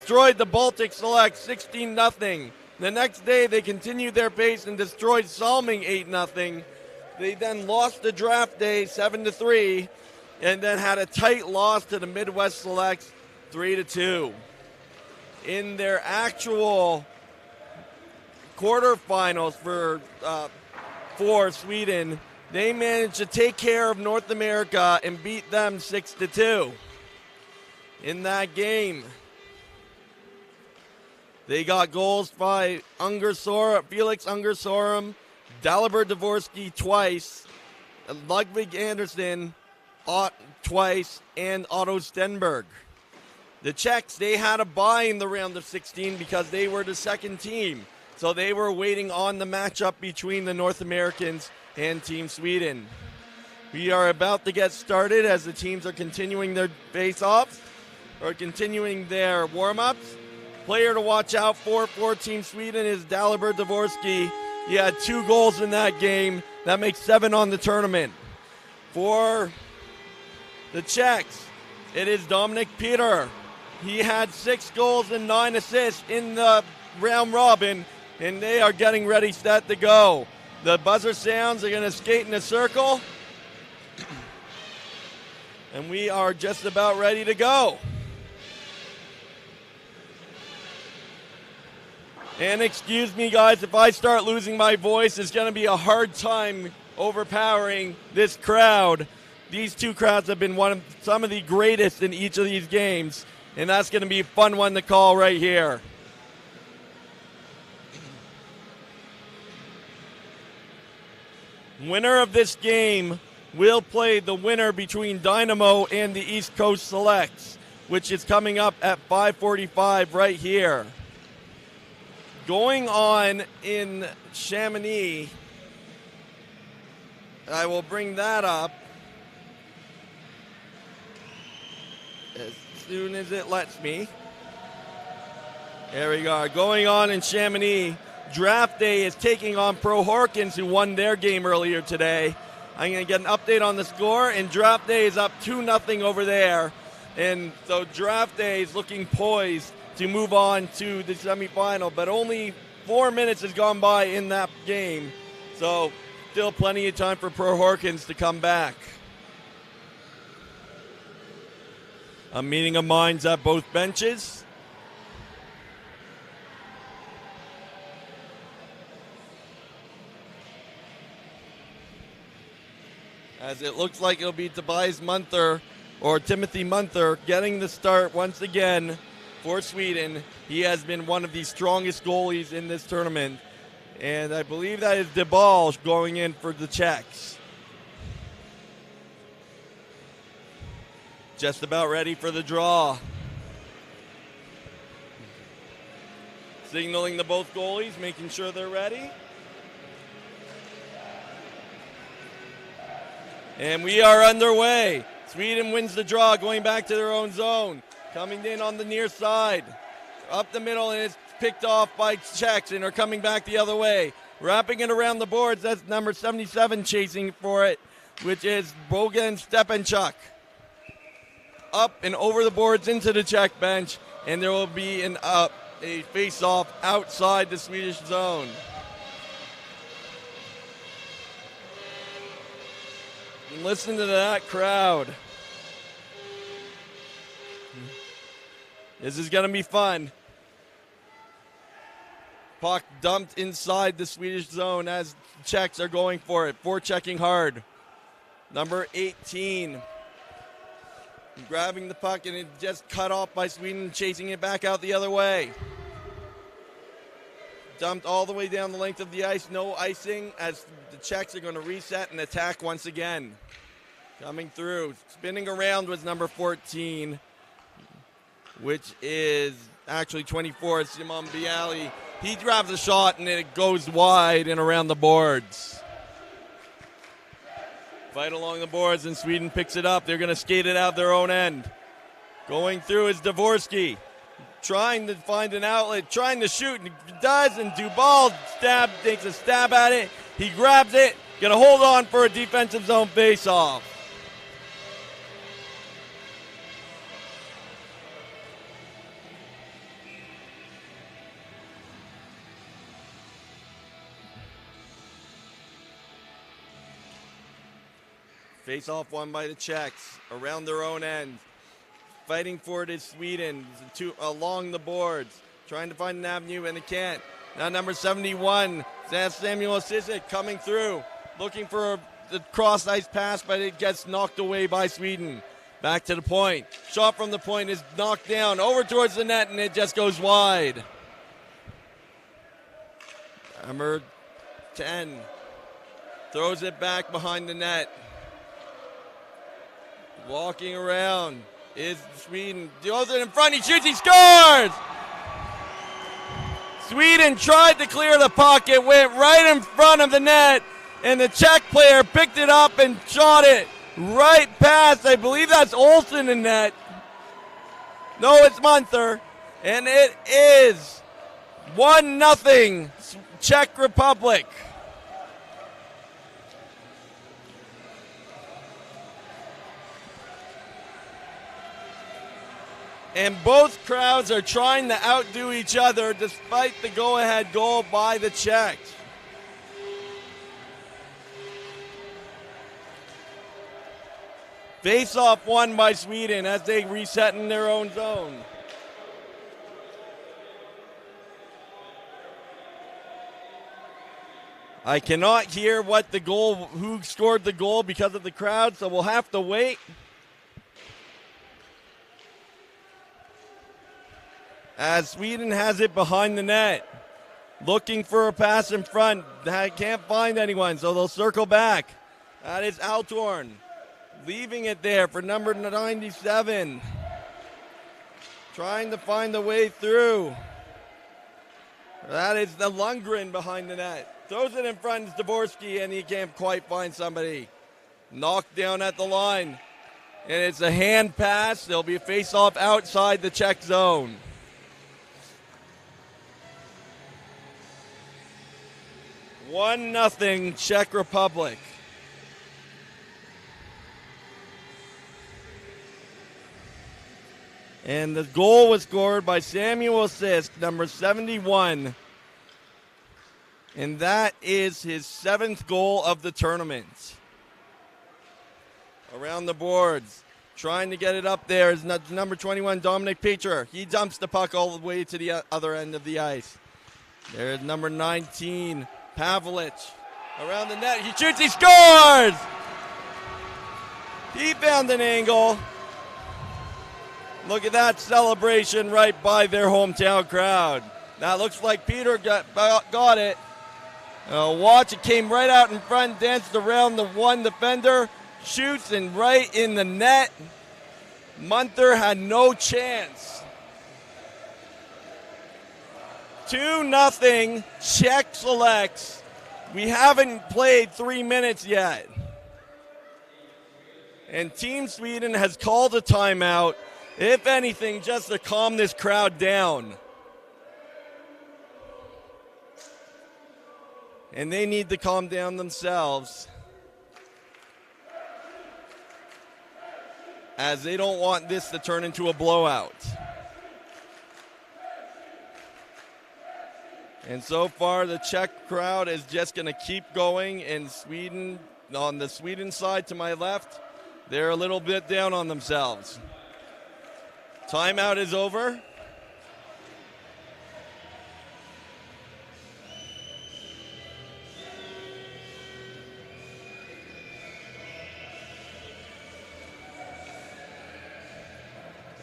destroyed the Baltic Selects 16-0. The next day, they continued their pace and destroyed Salming 8-0. They then lost the draft day 7-3, and then had a tight loss to the Midwest Selects 3-2. In their actual quarterfinals for Sweden, they managed to take care of North America and beat them 6-2. In that game, they got goals by Felix Ungersorum, Dalibor Dvorsky twice, Ludwig Andersson twice, and Otto Stenberg. The Czechs, they had a bye in the round of 16 because they were the second team. So they were waiting on the matchup between the North Americans and Team Sweden. We are about to get started as the teams are continuing their face-offs or continuing their warm-ups. Player to watch out for Team Sweden is Dalibor Dvorsky. He had 2 goals in that game. That makes 7 on the tournament. For the Czechs, it is Dominik Peter. He had 6 goals and 9 assists in the round robin, and they are getting ready, set to go. The buzzer sounds. They're going to skate in a circle, and we are just about ready to go. And excuse me, guys, if I start losing my voice, it's going to be a hard time overpowering this crowd. These two crowds have been some of the greatest in each of these games, and that's going to be a fun one to call right here. Winner of this game will play the winner between Dynamo and the East Coast Selects, which is coming up at 5:45 right here. Going on in Chamonix, I will bring that up as soon as it lets me. There we go. Going on in Chamonix, Draft Day is taking on Pro Horkins, who won their game earlier today. I'm going to get an update on the score, and Draft Day is up 2-0 over there. And so Draft Day is looking poised to move on to the semifinal, but only 4 minutes has gone by in that game. So still plenty of time for Pro Horkins to come back. A meeting of minds at both benches. As it looks like it'll be Tobias Munther or Timothy Munther getting the start once again for Sweden. He has been one of the strongest goalies in this tournament. And I believe that is DeBal going in for the Czechs. Just about ready for the draw. Signaling to both goalies, making sure they're ready. And we are underway. Sweden wins the draw, going back to their own zone. Coming in on the near side. Up the middle, and it's picked off by Czechs, and are coming back the other way. Wrapping it around the boards, that's number 77 chasing for it, which is Bogan Stepanchuk. Up and over the boards into the Czech bench, and there will be a face-off outside the Swedish zone. And listen to that crowd. This is going to be fun. Puck dumped inside the Swedish zone as the Czechs are going for it. Forechecking hard. Number 18. Grabbing the puck, and it just cut off by Sweden, chasing it back out the other way. Dumped all the way down the length of the ice. No icing as the Czechs are going to reset and attack once again. Coming through. Spinning around was number 14, which is actually 24, Simon Bialy. He grabs a shot, and it goes wide and around the boards. Fight along the boards, and Sweden picks it up. They're going to skate it out their own end. Going through is Dvorsky, trying to find an outlet, trying to shoot, and he does, and Dubal takes a stab at it. He grabs it, going to hold on for a defensive zone face-off. Face-off won by the Czechs around their own end. Fighting for it is Sweden along the boards. Trying to find an avenue, and it can't. Now number 71, Samuel Sisek coming through. Looking for the cross-ice pass, but it gets knocked away by Sweden. Back to the point. Shot from the point is knocked down over towards the net, and it just goes wide. Number 10 throws it back behind the net. Walking around is Sweden. Throws it in front. He shoots. He scores! Sweden tried to clear the puck. It went right in front of the net, and the Czech player picked it up and shot it right past. I believe that's Olsen in net. No, it's Munther. And it is 1-0 Czech Republic. And both crowds are trying to outdo each other despite the go-ahead goal by the Czechs. Face-off won by Sweden as they reset in their own zone. I cannot hear who scored the goal because of the crowd, so we'll have to wait. As Sweden has it behind the net. Looking for a pass in front. Can't find anyone, so they'll circle back. That is Altorn. Leaving it there for number 97. Trying to find a way through. That is the Lundgren behind the net. Throws it in front of Dvorsky, and he can't quite find somebody. Knocked down at the line. And it's a hand pass. There'll be a face-off outside the Czech zone. One nothing Czech Republic. And the goal was scored by Samuel Sisk, number 71. And that is his 7th goal of the tournament. Around the boards, trying to get it up there is number 21, Dominic Peter. He dumps the puck all the way to the other end of the ice. There's number 19, Pavlich. Around the net, he shoots, he scores! He found an angle. Look at that celebration right by their hometown crowd. That looks like Peter got it. Watch, it came right out in front, danced around the one defender, shoots and right in the net. Munther had no chance. 2-0 Czech Selects. We haven't played 3 minutes yet. And Team Sweden has called a timeout. If anything, just to calm this crowd down. And they need to calm down themselves, as they don't want this to turn into a blowout. And so far, the Czech crowd is just going to keep going, and Sweden, on the Sweden side to my left, they're a little bit down on themselves. Timeout is over.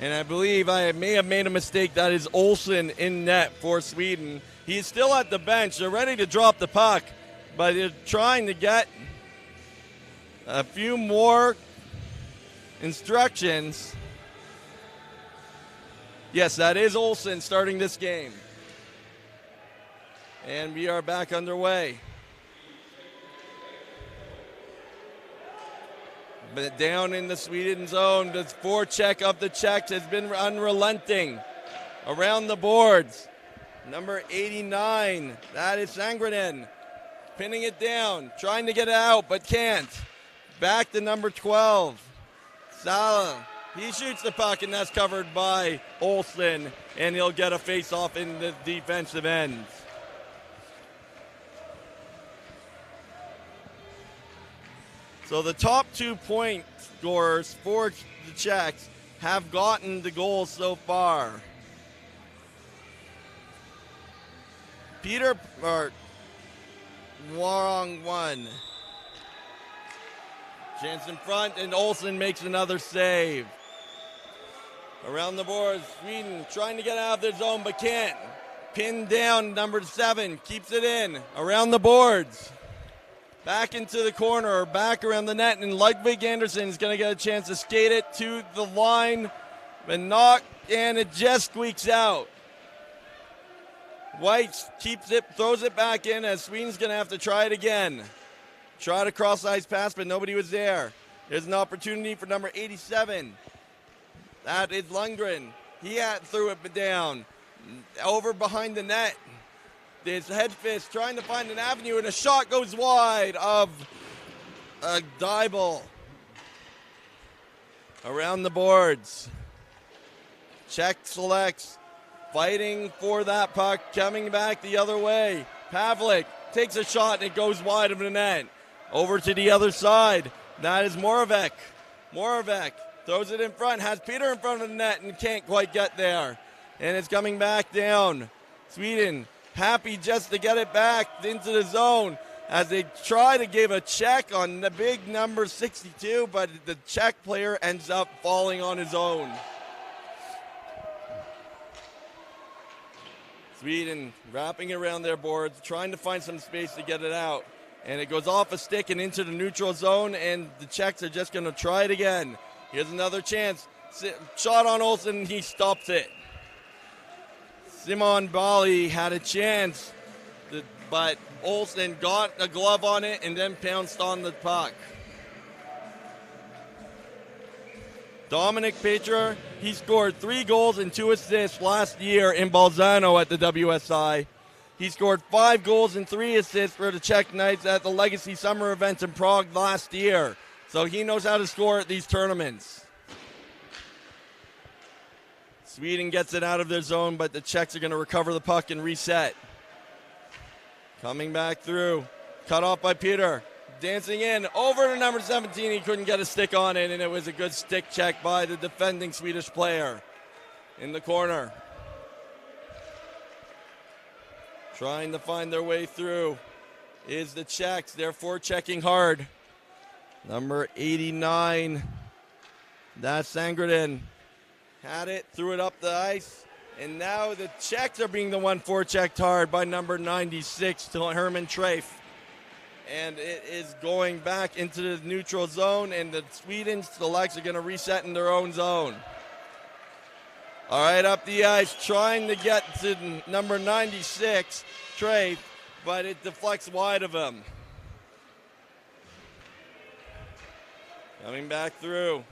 And I believe I may have made a mistake. That is Olsen in net for Sweden. He's still at the bench. They're ready to drop the puck, but they're trying to get a few more instructions. Yes, that is Olsen starting this game. And we are back underway. But down in the Sweden zone, the forecheck of the Czechs has been unrelenting. Around the boards, number 89, that is Sangrinen. Pinning it down, trying to get it out, but can't. Back to number 12, Sala. He shoots the puck, and that's covered by Olsen, and he'll get a face-off in the defensive end. So the top 2 point scorers for the Czechs have gotten the goals so far. Peter, or wrong one. Chance in front, and Olsen makes another save. Around the boards, Sweden trying to get out of their zone, but can't. Pinned down, number 7, keeps it in. Around the boards. Back into the corner, back around the net, and Ludwig Anderson is going to get a chance to skate it to the line, but not, and it just squeaks out. White keeps it, throws it back in, as Sweden's going to have to try it again. Try to cross-ice pass, but nobody was there. There's an opportunity for number 87. That is Lundgren. He threw it down. Over behind the net. This head fist trying to find an avenue, and a shot goes wide of a Dybel. Around the boards. Czech Selects fighting for that puck, coming back the other way. Pavlik takes a shot, and it goes wide of the net. Over to the other side. That is Moravec. Moravec throws it in front, has Peter in front of the net, and can't quite get there. And it's coming back down. Sweden happy just to get it back into the zone as they try to give a check on the big number 62, but the Czech player ends up falling on his own. Sweden wrapping around their boards, trying to find some space to get it out. And it goes off a stick and into the neutral zone, and the Czechs are just going to try it again. Here's another chance. Shot on Olsen, he stops it. Simon Bali had a chance, but Olsen got a glove on it and then pounced on the puck. Dominic Petra, he scored 3 goals and 2 assists last year in Bolzano at the WSI. He scored 5 goals and 3 assists for the Czech Knights at the Legacy Summer event in Prague last year. So he knows how to score at these tournaments. Sweden gets it out of their zone, but the Czechs are going to recover the puck and reset. Coming back through. Cut off by Peter. Dancing in. Over to number 17. He couldn't get a stick on it, and it was a good stick check by the defending Swedish player. In the corner. Trying to find their way through is the Czechs. They're forechecking hard. Number 89. That's Sangradin. Had it, threw it up the ice, and now the Czechs are being the one forechecked hard by number 96 to Herman Trafe. And it is going back into the neutral zone, and the Sweden Selects are going to reset in their own zone. All right, up the ice, trying to get to number 96, Trafe, but it deflects wide of him. Coming back through.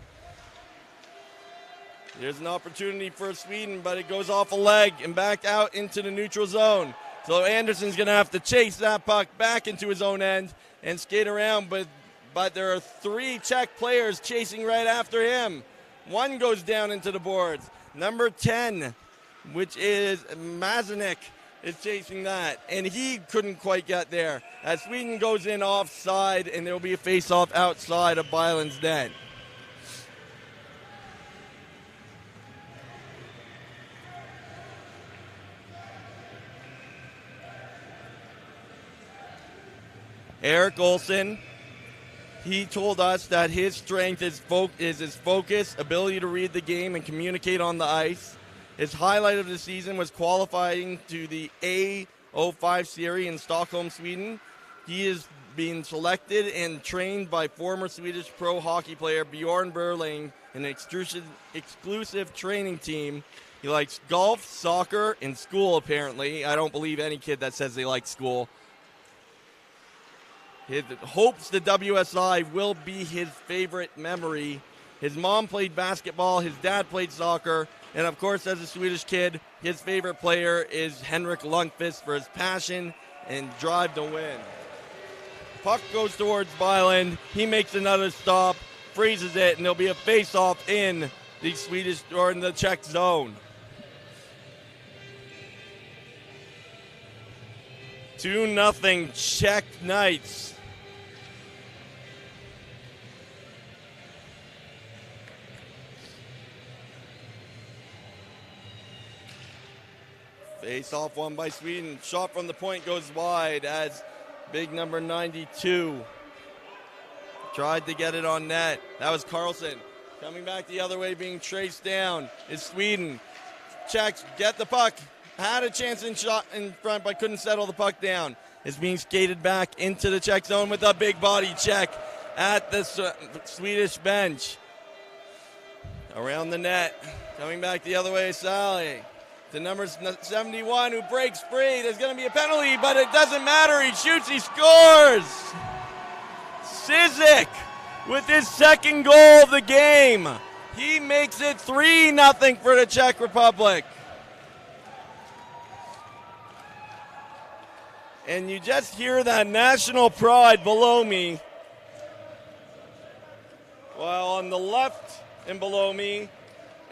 There's an opportunity for Sweden, but it goes off a leg and back out into the neutral zone. So Anderson's going to have to chase that puck back into his own end and skate around, but there are 3 Czech players chasing right after him. One goes down into the boards. Number 10, which is Mazanek, is chasing that, and he couldn't quite get there. As Sweden goes in offside, and there will be a face-off outside of Byland's net. Eric Olsen, he told us that his strength is his focus, ability to read the game and communicate on the ice. His highlight of the season was qualifying to the A05 series in Stockholm, Sweden. He is being selected and trained by former Swedish pro hockey player Bjorn Berling in an exclusive training team. He likes golf, soccer, and school, apparently. I don't believe any kid that says they like school. He hopes the WSI will be his favorite memory. His mom played basketball, his dad played soccer, and of course, as a Swedish kid, his favorite player is Henrik Lundqvist for his passion and drive to win. Puck goes towards Byland. He makes another stop, freezes it, and there'll be a face-off in the Swedish or in the Czech zone. 2-0 Czech Knights. Face off one by Sweden. Shot from the point goes wide as big number 92 tried to get it on net. That was Carlson. Coming back the other way, being traced down is Sweden. Czechs get the puck. Had a chance in shot in front, but couldn't settle the puck down. Is being skated back into the Czech zone with a big body check at the Swedish bench. Around the net. Coming back the other way, Sally. The number 71 who breaks free. There's going to be a penalty, but it doesn't matter. He shoots, he scores. Sizik with his second goal of the game. He makes it 3-0 for the Czech Republic. And you just hear that national pride below me. While on the left and below me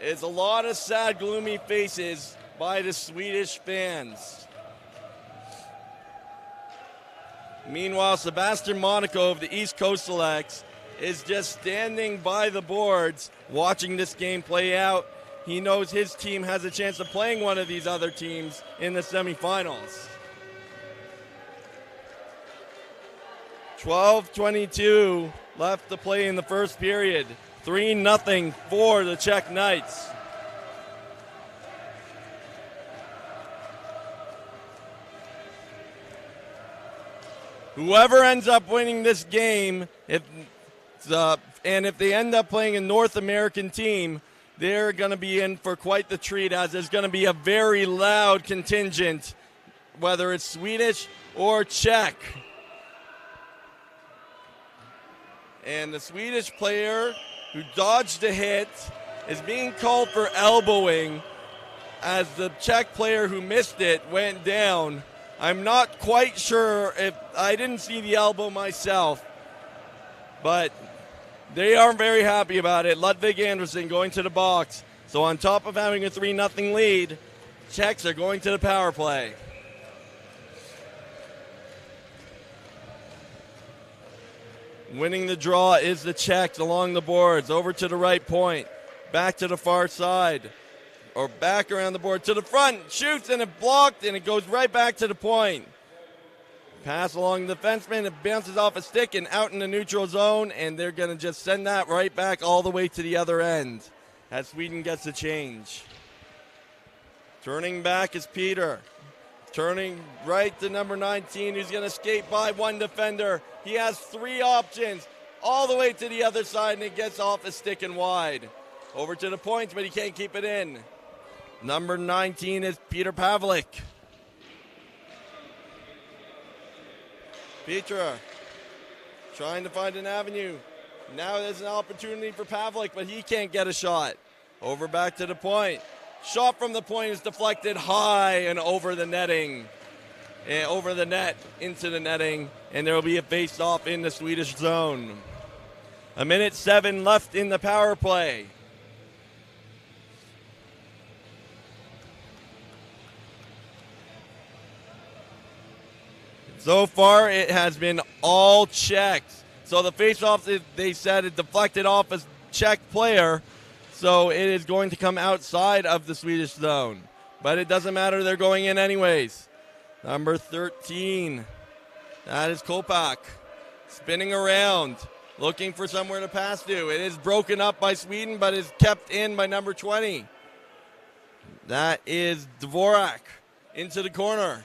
is a lot of sad, gloomy faces by the Swedish fans. Meanwhile, Sebastian Monaco of the East Coast Selects is just standing by the boards watching this game play out. He knows his team has a chance of playing one of these other teams in the semifinals. 12:22 left to play in the first period. 3-0 for the Czech Knights. Whoever ends up winning this game, if they end up playing a North American team, they're going to be in for quite the treat, as there's going to be a very loud contingent, whether it's Swedish or Czech. And the Swedish player who dodged a hit is being called for elbowing, as the Czech player who missed it went down. I'm not quite sure if I didn't see the elbow myself, but they aren't very happy about it. Ludwig Anderson going to the box. So on top of having a 3-0 lead, Czechs are going to the power play. Winning the draw is the Czechs along the boards. Over to the right point. Back to the far side. Or back around the board to the front. Shoots and it blocked and it goes right back to the point. Pass along the defenseman. It bounces off a stick and out in the neutral zone. And they're going to just send that right back all the way to the other end as Sweden gets the change. Turning back is Peter. Turning right to number 19, who's going to skate by one defender. He has three options all the way to the other side, and it gets off a stick and wide. Over to the point, but he can't keep it in. Number 19 is Peter Pavlik. Petra trying to find an avenue. Now there's an opportunity for Pavlik, but he can't get a shot. Over back to the point. Shot from the point is deflected high and over the netting. And over the net, into the netting, and there will be a face-off in the Swedish zone. 1:07 left in the power play. So far, it has been all Czechs. So the face-off, they said it deflected off a Czech player, so it is going to come outside of the Swedish zone. But it doesn't matter, they're going in anyways. Number 13, that is Kopak, spinning around, looking for somewhere to pass to. It is broken up by Sweden, but is kept in by number 20. That is Dvorak into the corner,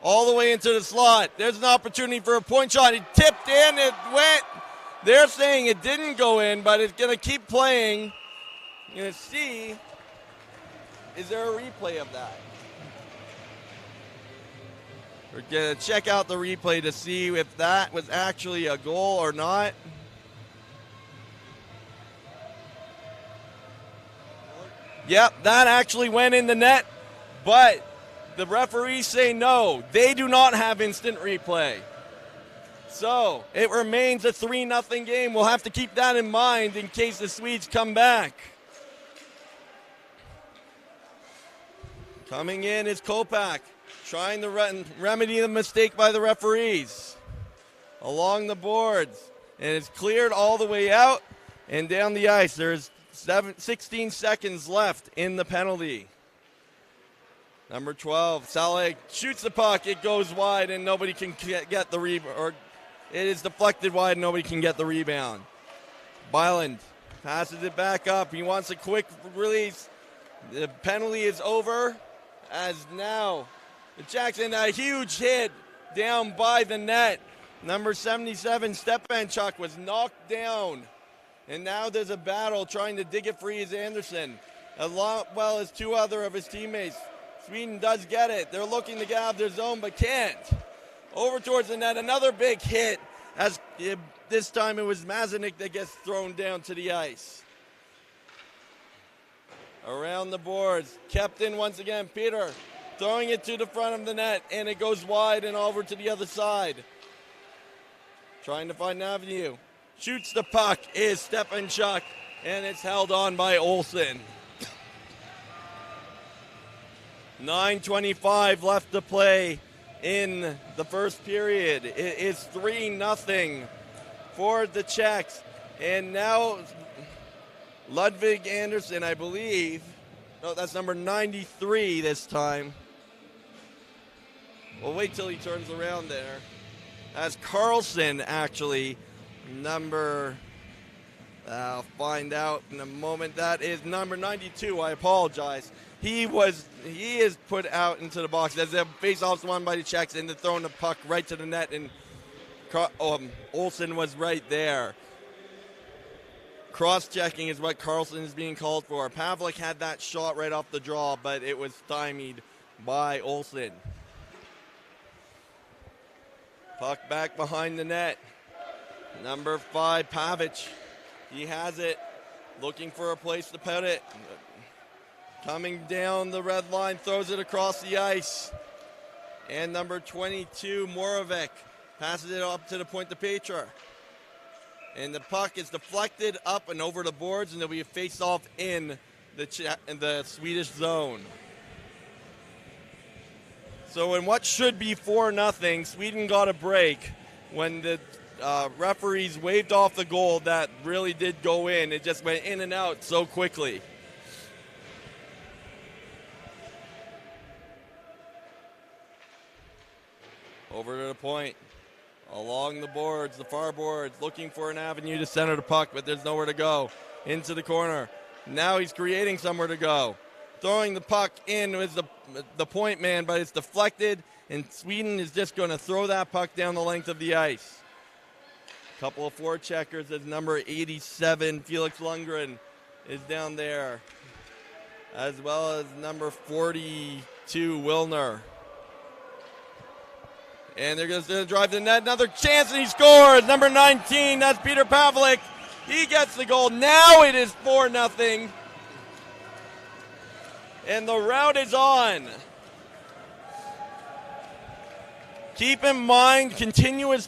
all the way into the slot. There's an opportunity for a point shot. He tipped in, it went. They're saying it didn't go in, but it's going to keep playing. You're going to see, is there a replay of that? We're going to check out the replay to see if that was actually a goal or not. Yep, that actually went in the net, but the referees say no. They do not have instant replay. So it remains a 3-0 game. We'll have to keep that in mind in case the Swedes come back. Coming in is Kopak, trying to remedy the mistake by the referees. Along the boards, and it's cleared all the way out and down the ice. There's 16 seconds left in the penalty. Number 12, Selig shoots the puck. It goes wide, and nobody can get the rebound. Or it is deflected wide, and nobody can get the rebound. Byland passes it back up. He wants a quick release. The penalty is over, as now Jackson, a huge hit down by the net. Number 77, Stepanchuk, was knocked down. And now there's a battle trying to dig it free as Anderson, as well as two other of his teammates. Sweden does get it. They're looking to get out of their zone, but can't. Over towards the net, another big hit. As this time it was Mazanik that gets thrown down to the ice. Around the boards, kept in once again. Peter throwing it to the front of the net, and it goes wide and over to the other side. Trying to find an avenue. Shoots the puck is Stepanchuk, and it's held on by Olsen. 9:25 left to play in the first period. It is 3-0 for the Czechs. And now Ludwig Anderson, I believe. No, that's number 93 this time. We'll wait till he turns around there. That's Carlson, actually. I'll find out in a moment. That is number 92. I apologize. He is put out into the box as a face-off won by the Czechs, and they're throwing the puck right to the net, and Olsen was right there. Cross-checking is what Carlson is being called for. Pavlik had that shot right off the draw, but it was stymied by Olsen. Puck back behind the net. Number 5, Pavic. He has it, looking for a place to put it. Coming down the red line, throws it across the ice. And number 22, Moravec, passes it up to the point to Petra. And the puck is deflected up and over the boards, and there'll be a face-off in the Swedish zone. So in what should be 4-0, Sweden got a break when the referees waved off the goal that really did go in. It just went in and out so quickly. Over to the point, along the boards, the far boards, looking for an avenue to center the puck, but there's nowhere to go. Into the corner. Now he's creating somewhere to go. Throwing the puck in is the point man, but it's deflected, and Sweden is just going to throw that puck down the length of the ice. Couple of forecheckers as number 87, Felix Lundgren, is down there, as well as number 42, Wilner. And they're going to drive the net. Another chance, and he scores. Number 19, that's Peter Pavlik. He gets the goal. Now it is 4-0. And the route is on. Keep in mind, continuous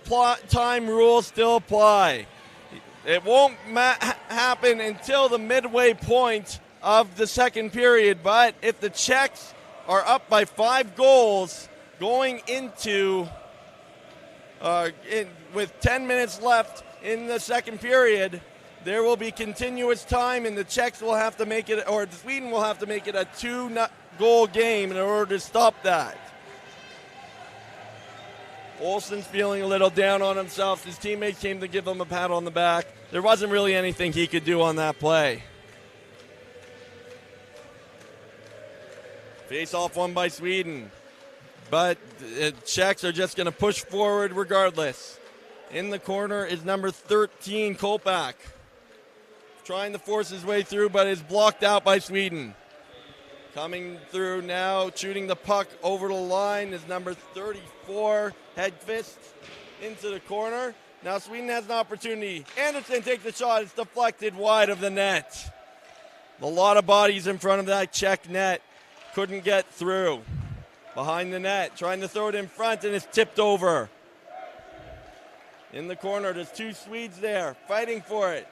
time rules still apply. It won't happen until the midway point of the second period. But if the Czechs are up by 5 goals going into with 10 minutes left in the second period, there will be continuous time, and the Czechs will have to make it, or Sweden will have to make it a 2-goal game in order to stop that. Olsen's feeling a little down on himself. His teammates came to give him a pat on the back. There wasn't really anything he could do on that play. Face-off won by Sweden. But the Czechs are just going to push forward regardless. In the corner is number 13, Kolpak. Trying to force his way through, but is blocked out by Sweden. Coming through now, shooting the puck over the line is number 34, Hedqvist, into the corner. Now Sweden has an opportunity. Anderson takes the shot. It's deflected wide of the net. A lot of bodies in front of that Czech net. Couldn't get through. Behind the net, trying to throw it in front, and it's tipped over. In the corner, there's 2 Swedes there, fighting for it.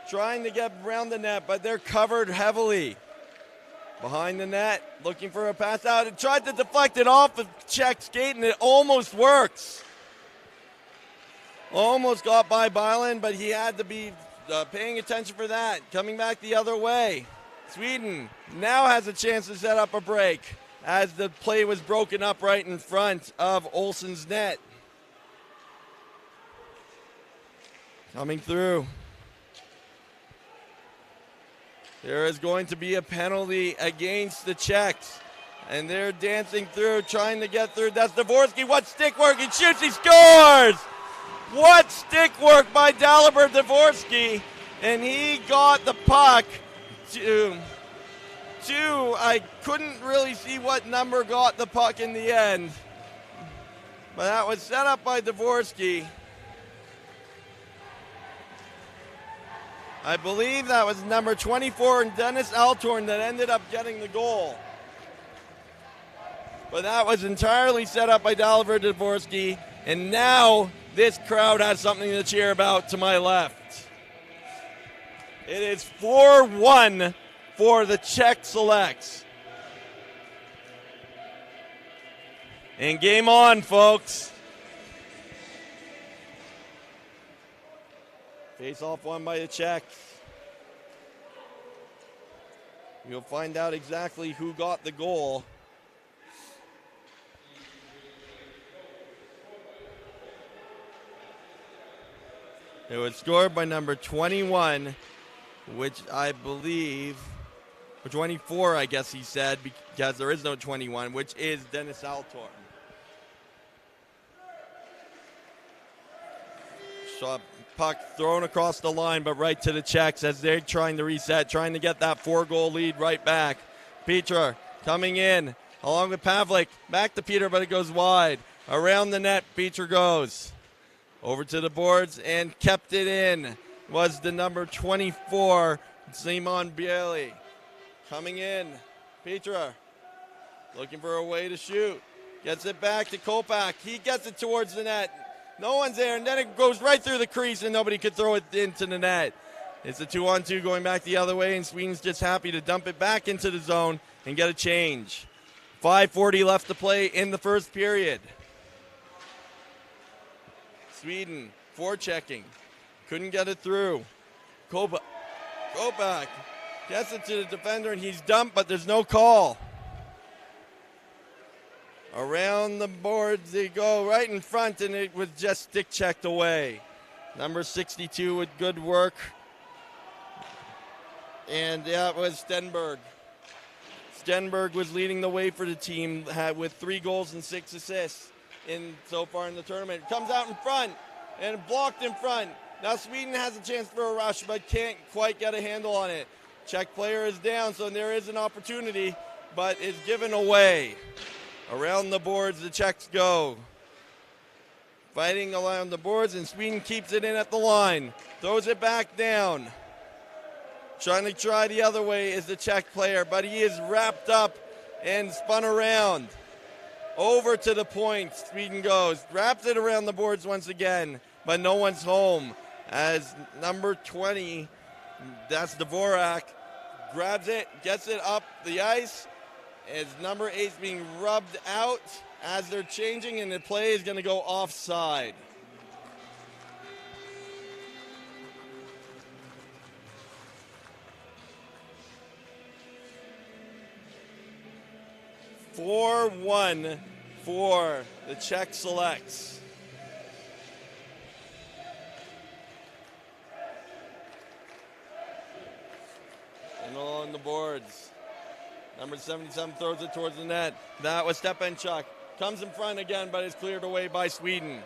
Trying to get around the net, but they're covered heavily. Behind the net, looking for a pass out. It tried to deflect it off of Czech skate, and it almost works. Almost got by Byland, but he had to be paying attention for that. Coming back the other way. Sweden now has a chance to set up a break. as the play was broken up right in front of Olsen's net. Coming through. There is going to be a penalty against the Czechs. And they're dancing through, trying to get through. That's Dvorsky. What stick work? He shoots, he scores! What stick work by Dalibor Dvorsky. And he got the puck to I couldn't really see what number got the puck in the end. But that was set up by Dvorsky. I believe that was number 24, and Dennis Altorn that ended up getting the goal. But that was entirely set up by Dalibor Dvorsky, and now this crowd has something to cheer about to my left. It is 4-1 for the Czech Selects. And game on, folks. Face-off won by the Czechs. You'll find out exactly who got the goal. It was scored by number 21, which I believe, or 24, I guess he said, because there is no 21, which is Dennis Altorn. Shot puck thrown across the line, but right to the Czechs as they're trying to reset, trying to get that 4-goal lead right back. Peter coming in along with Pavlik. Back to Peter, but it goes wide. Around the net, Peter goes. Over to the boards and kept it in was the number 24, Simon Bieli. Coming in, Petra looking for a way to shoot. Gets it back to Kopak. He gets it towards the net. No one's there, and then it goes right through the crease, and nobody could throw it into the net. It's a 2-on-2 going back the other way, and Sweden's just happy to dump it back into the zone and get a change. 5:40 left to play in the first period. Sweden forechecking. Couldn't get it through. Kopak gets it to the defender, and he's dumped, but there's no call. Around the boards they go, right in front, and it was just stick checked away. Number 62 with good work. And that was Stenberg. Stenberg was leading the way for the team with 3 goals and 6 assists so far in the tournament. Comes out in front and blocked in front. Now Sweden has a chance for a rush, but can't quite get a handle on it. Czech player is down, so there is an opportunity, but it's given away. Around the boards, the Czechs go. Fighting around the boards, and Sweden keeps it in at the line. Throws it back down. Trying to try the other way is the Czech player, but he is wrapped up and spun around. Over to the point, Sweden goes. Wraps it around the boards once again, but no one's home. As number 20, that's Dvorak, grabs it, gets it up the ice. As number 8 is being rubbed out as they're changing, and the play is going to go offside. (4-1) for the Czech Selects. And along the boards. Number 77 throws it towards the net. That was Stepanchuk. Comes in front again, but is cleared away by Sweden.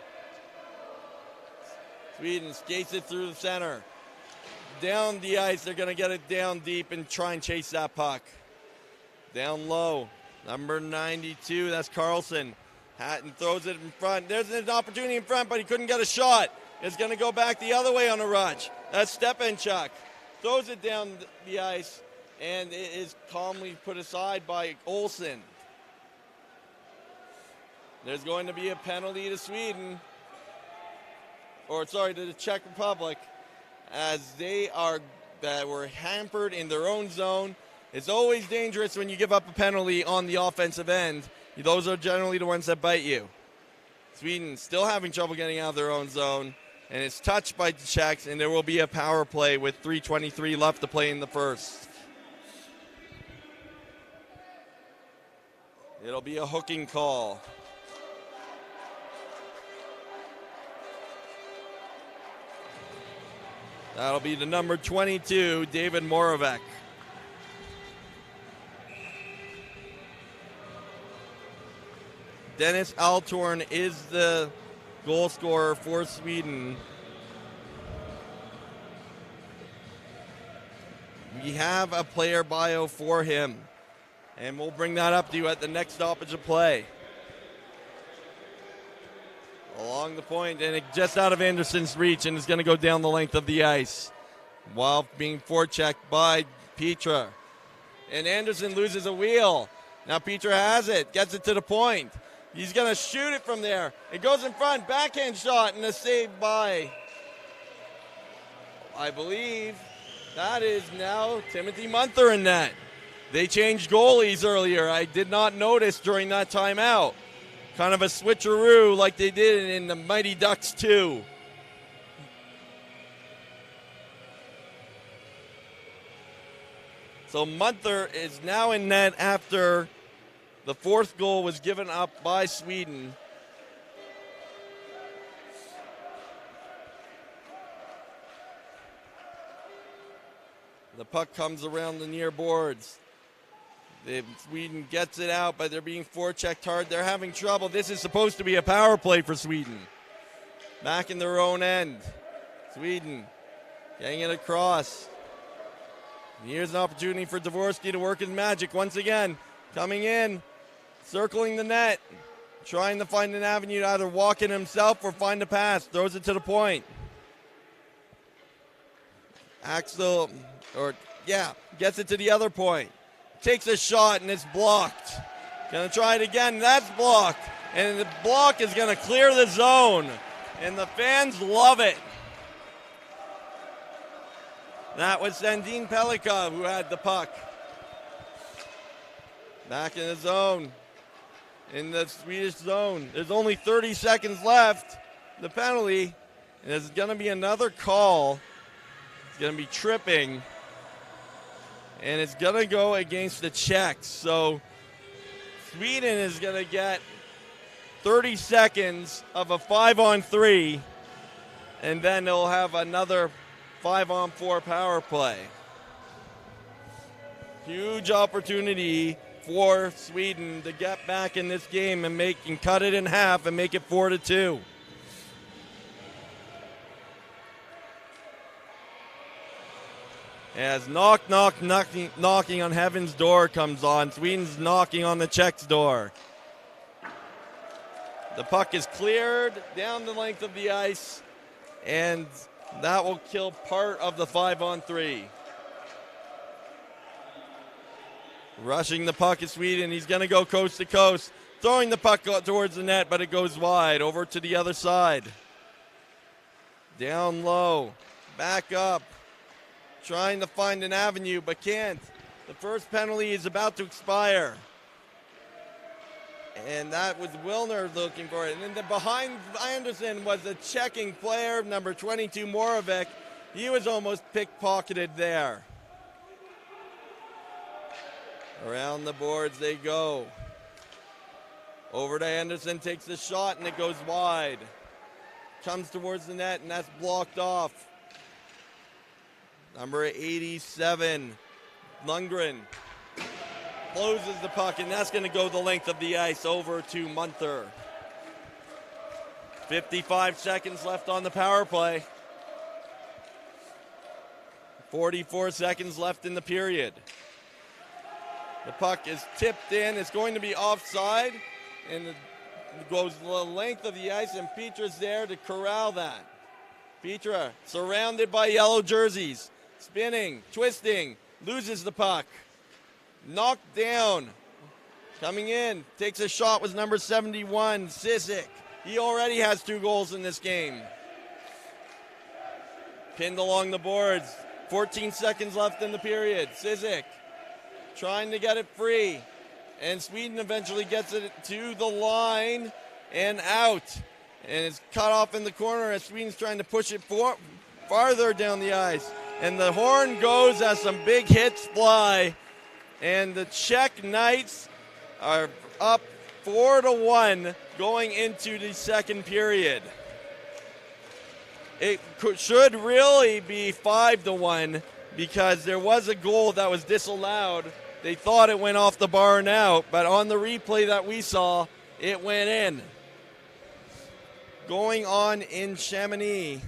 Sweden skates it through the center. Down the ice, they're going to get it down deep and try and chase that puck. Down low, number 92, that's Carlson. Hatton throws it in front. There's an opportunity in front, but he couldn't get a shot. It's going to go back the other way on a rush. That's Stepanchuk. Throws it down the ice, and it is calmly put aside by Olsen. There's going to be a penalty to Sweden, to the Czech Republic, as they were hampered in their own zone. It's always dangerous when you give up a penalty on the offensive end. Those are generally the ones that bite you. Sweden still having trouble getting out of their own zone, and it's touched by the Czechs, and there will be a power play with 3:23 left to play in the first. It'll be a hooking call. That'll be the number 22, David Moravec. Dennis Altorn is the goal scorer for Sweden. We have a player bio for him, and we'll bring that up to you at the next stoppage of play. Along the point, and just out of Anderson's reach, and is going to go down the length of the ice while being forechecked by Petra. And Anderson loses a wheel. Now Petra has it, gets it to the point. He's going to shoot it from there. It goes in front, backhand shot, and a save by, I believe, that is now Timothy Munther in net. They changed goalies earlier. I did not notice during that timeout. Kind of a switcheroo like they did in the Mighty Ducks 2. So Munther is now in net after the fourth goal was given up by Sweden. The puck comes around the near boards. Sweden gets it out, but they're being forechecked hard. They're having trouble. This is supposed to be a power play for Sweden. Back in their own end. Sweden getting it across. Here's an opportunity for Dvorsky to work his magic once again. Coming in, circling the net, trying to find an avenue to either walk in himself or find a pass. Throws it to the point. Axel, gets it to the other point. Takes a shot and it's blocked. Gonna try it again. That's blocked. And the block is gonna clear the zone. And the fans love it. That was Sandin Pelikov who had the puck. Back in the zone. In the Swedish zone. There's only 30 seconds left. The penalty. And there's gonna be another call. It's gonna be tripping. And it's going to go against the Czechs. So Sweden is going to get 30 seconds of a 5-on-3, and then they'll have another 5-on-4 power play. Huge opportunity for Sweden to get back in this game and cut it in half and make it 4-2. As knocking on heaven's door comes on. Sweden's knocking on the Czechs' door. The puck is cleared down the length of the ice, and that will kill part of the 5-on-3. Rushing the puck is Sweden. He's going to go coast to coast, throwing the puck towards the net, but it goes wide over to the other side. Down low, back up. Trying to find an avenue, but can't. The first penalty is about to expire. And that was Wilner looking for it. And then behind Anderson was a checking player, number 22, Moravec. He was almost pickpocketed there. Around the boards they go. Over to Anderson, takes the shot, and it goes wide. Comes towards the net, and that's blocked off. Number 87, Lundgren, closes the puck, and that's going to go the length of the ice over to Munther. 55 seconds left on the power play. 44 seconds left in the period. The puck is tipped in. It's going to be offside, and it goes the length of the ice, and Petra's there to corral that. Petra surrounded by yellow jerseys. Spinning, twisting, loses the puck. Knocked down. Coming in, takes a shot with number 71, Sisek. He already has 2 goals in this game. Pinned along the boards. 14 seconds left in the period. Sisek trying to get it free. And Sweden eventually gets it to the line and out. And it's cut off in the corner as Sweden's trying to push it farther down the ice. And the horn goes as some big hits fly. And the Czech Knights are up 4-1 going into the second period. It should really be 5-1 because there was a goal that was disallowed. They thought it went off the bar and out, but on the replay that we saw, it went in. Going on in Chamonix,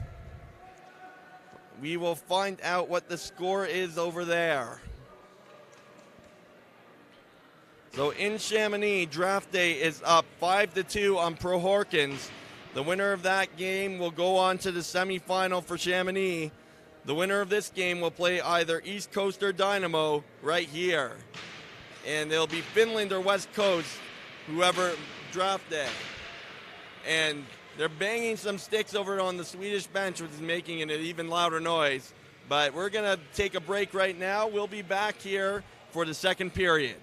we will find out what the score is over there. So in Chamonix, draft day is up 5-2 on Pro Horkins. The winner of that game will go on to the semifinal for Chamonix. The winner of this game will play either East Coast or Dynamo right here. And it'll be Finland or West Coast, whoever draft day. And they're banging some sticks over on the Swedish bench, which is making an even louder noise. But we're going to take a break right now. We'll be back here for the second period.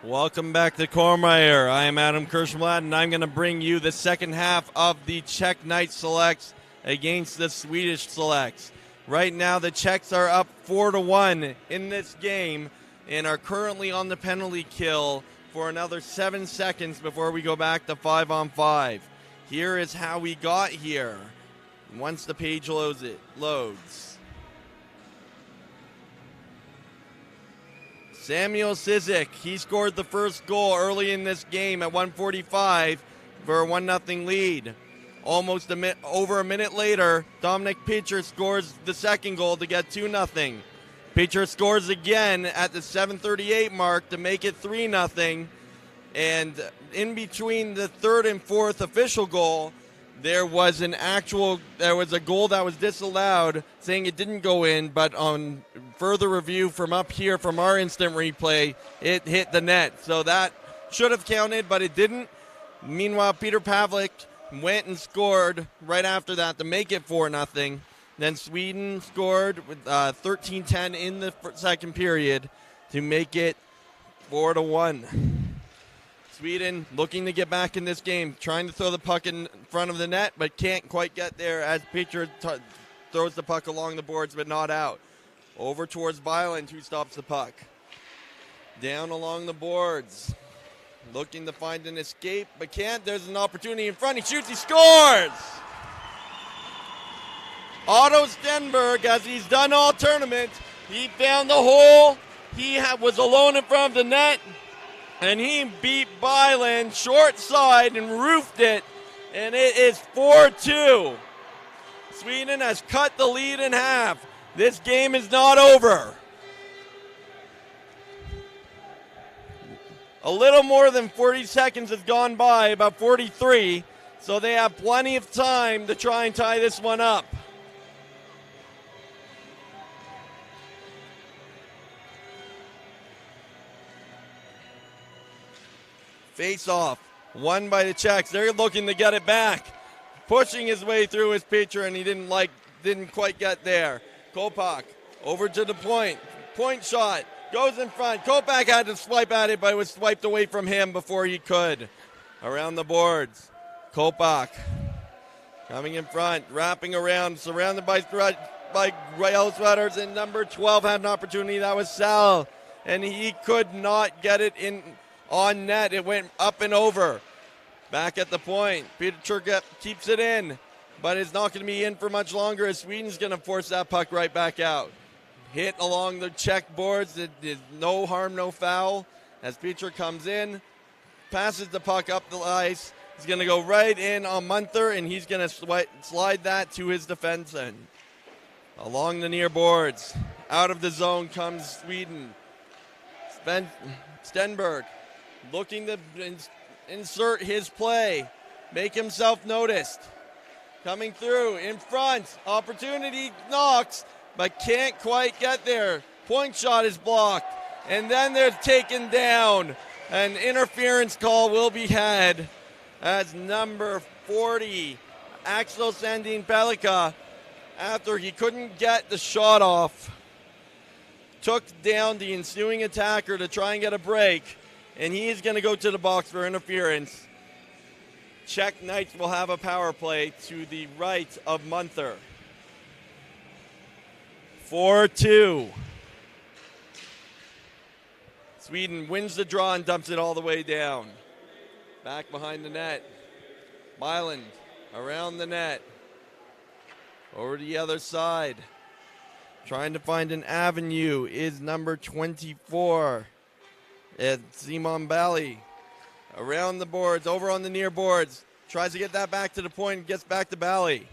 Welcome back to Cormier. I am Adam Kirschblad, and I'm going to bring you the second half of the Czech Knight Selects against the Swedish Selects. Right now, the Czechs are up 4-1 in this game and are currently on the penalty kill for another 7 seconds before we go back to 5-on-5. Here is how we got here once the page loads. Samuel Sizik, he scored the first goal early in this game at 1:45 for a 1-0 lead. Almost over a minute later, Dominic Pitcher scores the second goal to get 2-0. Pitcher scores again at the 7:38 mark to make it 3-0. And in between the third and fourth official goal, there was a goal that was disallowed, saying it didn't go in, but on further review from up here from our instant replay, it hit the net. So that should have counted, but it didn't. Meanwhile, Peter Pavlik went and scored right after that to make it 4-0. Then Sweden scored with 13-10 in the second period to make it 4-1. Sweden looking to get back in this game, trying to throw the puck in front of the net, but can't quite get there as Pitcher throws the puck along the boards, but not out. Over towards Byland, who stops the puck. Down along the boards, looking to find an escape, but can't. There's an opportunity in front. He shoots, he scores! Otto Stenberg, as he's done all tournament, he found the hole. He was alone in front of the net. And he beat Byland short side and roofed it, and it is 4-2. Sweden has cut the lead in half. This game is not over. A little more than 40 seconds has gone by, about 43, so they have plenty of time to try and tie this one up. Face off, won by the Czechs. They're looking to get it back. Pushing his way through his pitcher, and he didn't quite get there. Kopak over to the point. Point shot, goes in front. Kopak had to swipe at it, but it was swiped away from him before he could. Around the boards, Kopak coming in front, wrapping around, surrounded by yellow sweaters, and number 12 had an opportunity. That was Sal, and he could not get it in on net. It went up and over. Back at the point, Peter Cherka keeps it in, but it's not going to be in for much longer as Sweden's going to force that puck right back out. Hit along the Czech boards. It is no harm, no foul. As Peter comes in, passes the puck up the ice. He's going to go right in on Munther, and he's going to slide that to his defense end. Along the near boards, out of the zone comes Sweden. Stenberg looking to insert his play, make himself noticed. Coming through, in front, opportunity, knocks, but can't quite get there. Point shot is blocked, and then they're taken down. An interference call will be had as number 40, Axel Sandin Pelika, after he couldn't get the shot off, took down the ensuing attacker to try and get a break, and he is going to go to the box for interference. Czech Knights will have a power play to the right of Munther. 4-2. Sweden wins the draw and dumps it all the way down. Back behind the net. Byland around the net. Over to the other side. Trying to find an avenue is number 24. It's Simon Bally. Around the boards, over on the near boards. Tries to get that back to the point, gets back to Bally.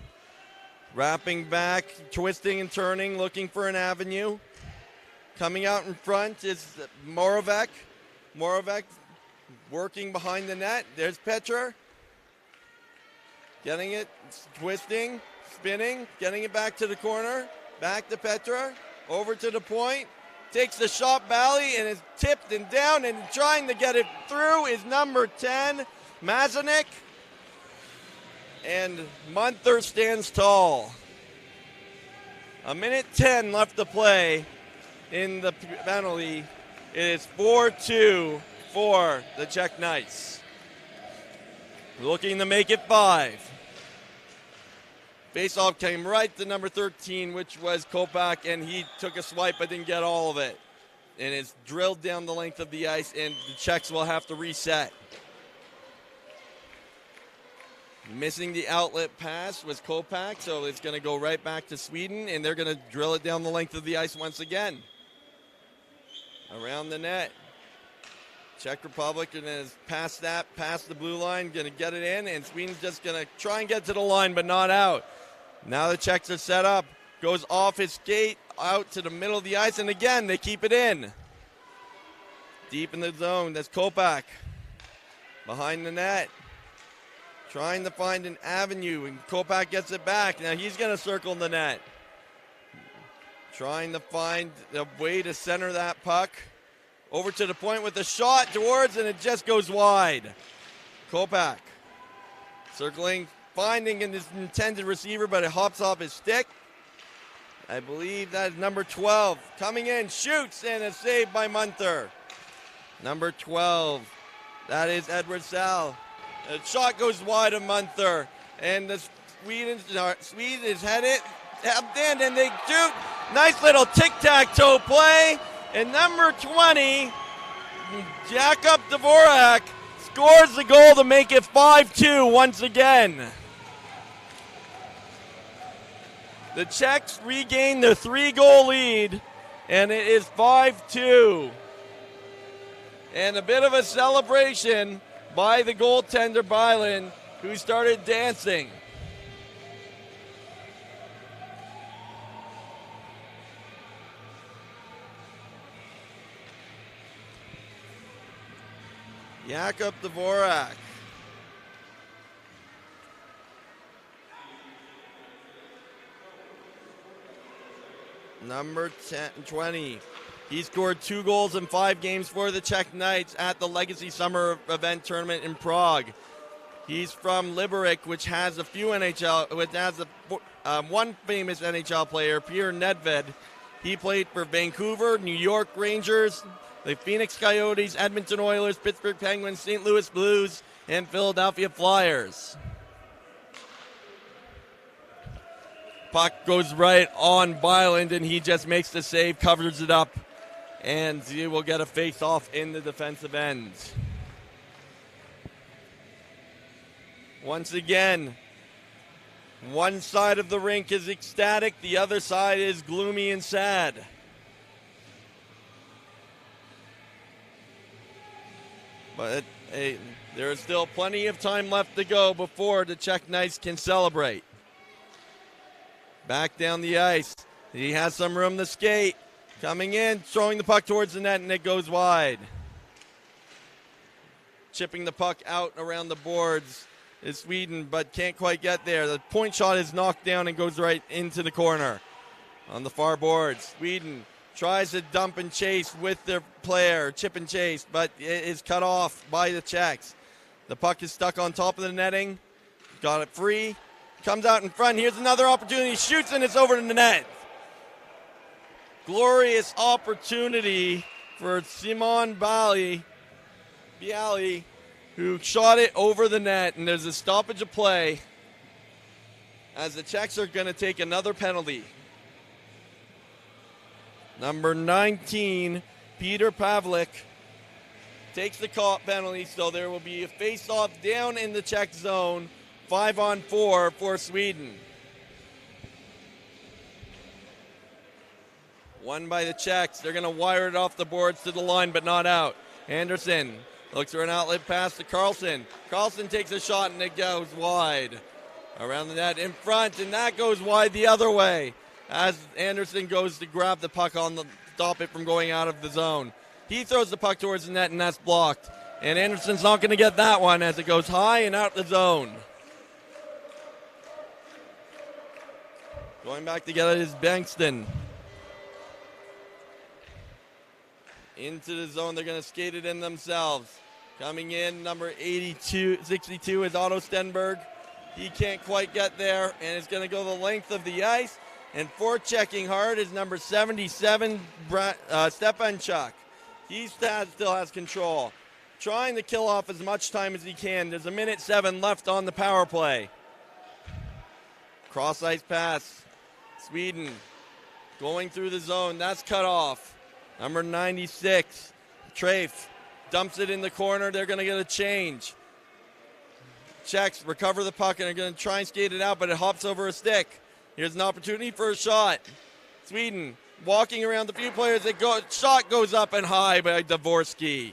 Wrapping back, twisting and turning, looking for an avenue. Coming out in front is Moravec. Moravec working behind the net. There's Petra. Getting it, twisting, spinning, getting it back to the corner. Back to Petra, over to the point. Takes the shot, Bally, and is tipped and down, and trying to get it through is number 10, Mazanik. And Munther stands tall. 1:10 left to play in the penalty. It is 4-2 for the Czech Knights. Looking to make it 5. Faceoff came right to number 13, which was Kopak, and he took a swipe but didn't get all of it. And it's drilled down the length of the ice, and the Czechs will have to reset. Missing the outlet pass was Kopak, so it's going to go right back to Sweden, and they're going to drill it down the length of the ice once again. Around the net. Czech Republic going to pass that, past the blue line, going to get it in, and Sweden's just going to try and get to the line, but not out. Now the Czechs are set up. Goes off his skate, out to the middle of the ice, and again, they keep it in. Deep in the zone, that's Kopak. Behind the net. Trying to find an avenue, and Kopak gets it back. Now he's going to circle the net. Trying to find a way to center that puck. Over to the point with a shot towards, and it just goes wide. Kopak circling, finding his intended receiver, but it hops off his stick. I believe that is number 12. Coming in, shoots, and a save by Munther. Number 12, that is Edward Sal. The shot goes wide of Munther, and the Swede is headed, and they shoot. Nice little tic-tac-toe play, and number 20, Jakub Dvorak, scores the goal to make it 5-2 once again. The Czechs regain their 3-goal lead, and it is 5-2. And a bit of a celebration by the goaltender, Byland, who started dancing. Jakub Dvorak. Number 20. He scored 2 goals in 5 games for the Czech Knights at the Legacy Summer Event Tournament in Prague. He's from Liberec, which has a few one famous NHL player, Pierre Nedved. He played for Vancouver, New York Rangers, the Phoenix Coyotes, Edmonton Oilers, Pittsburgh Penguins, St. Louis Blues, and Philadelphia Flyers. Puck goes right on Byland, and he just makes the save, covers it up, and he will get a face-off in the defensive end. Once again, one side of the rink is ecstatic, the other side is gloomy and sad. But hey, there is still plenty of time left to go before the Czech Knights can celebrate. Back down the ice. He has some room to skate. Coming in, throwing the puck towards the net, and it goes wide. Chipping the puck out around the boards is Sweden, but can't quite get there. The point shot is knocked down and goes right into the corner. On the far boards, Sweden tries to dump and chase with their player, chip and chase, but it is cut off by the Czechs. The puck is stuck on top of the netting. Got it free. Comes out in front. Here's another opportunity. Shoots, and it's over to the net. Glorious opportunity for Simon Bialy, who shot it over the net, and there's a stoppage of play as the Czechs are going to take another penalty. Number 19, Peter Pavlik, takes the penalty, so there will be a face-off down in the Czech zone, 5-on-4 for Sweden. Won by the Czechs. They're going to wire it off the boards to the line, but not out. Anderson looks for an outlet pass to Carlson. Carlson takes a shot, and it goes wide. Around the net in front, and that goes wide the other way as Anderson goes to grab the puck stop it from going out of the zone. He throws the puck towards the net, and that's blocked. And Anderson's not going to get that one as it goes high and out the zone. Going back together is Bankston. Into the zone, they're going to skate it in themselves. Coming in, number 62 is Otto Stenberg. He can't quite get there, and it's going to go the length of the ice. And forechecking hard is number 77, Stepanchuk. He still has control. trying to kill off as much time as he can. There's 1:07 left on the power play. Cross ice pass. Sweden going through the zone. That's cut off. Number 96, Trafe, dumps it in the corner. They're going to get a change. Czechs recover the puck and are going to try and skate it out, but it hops over a stick. Here's an opportunity for a shot. Sweden walking around the few players. Shot goes up and high by Dvorsky.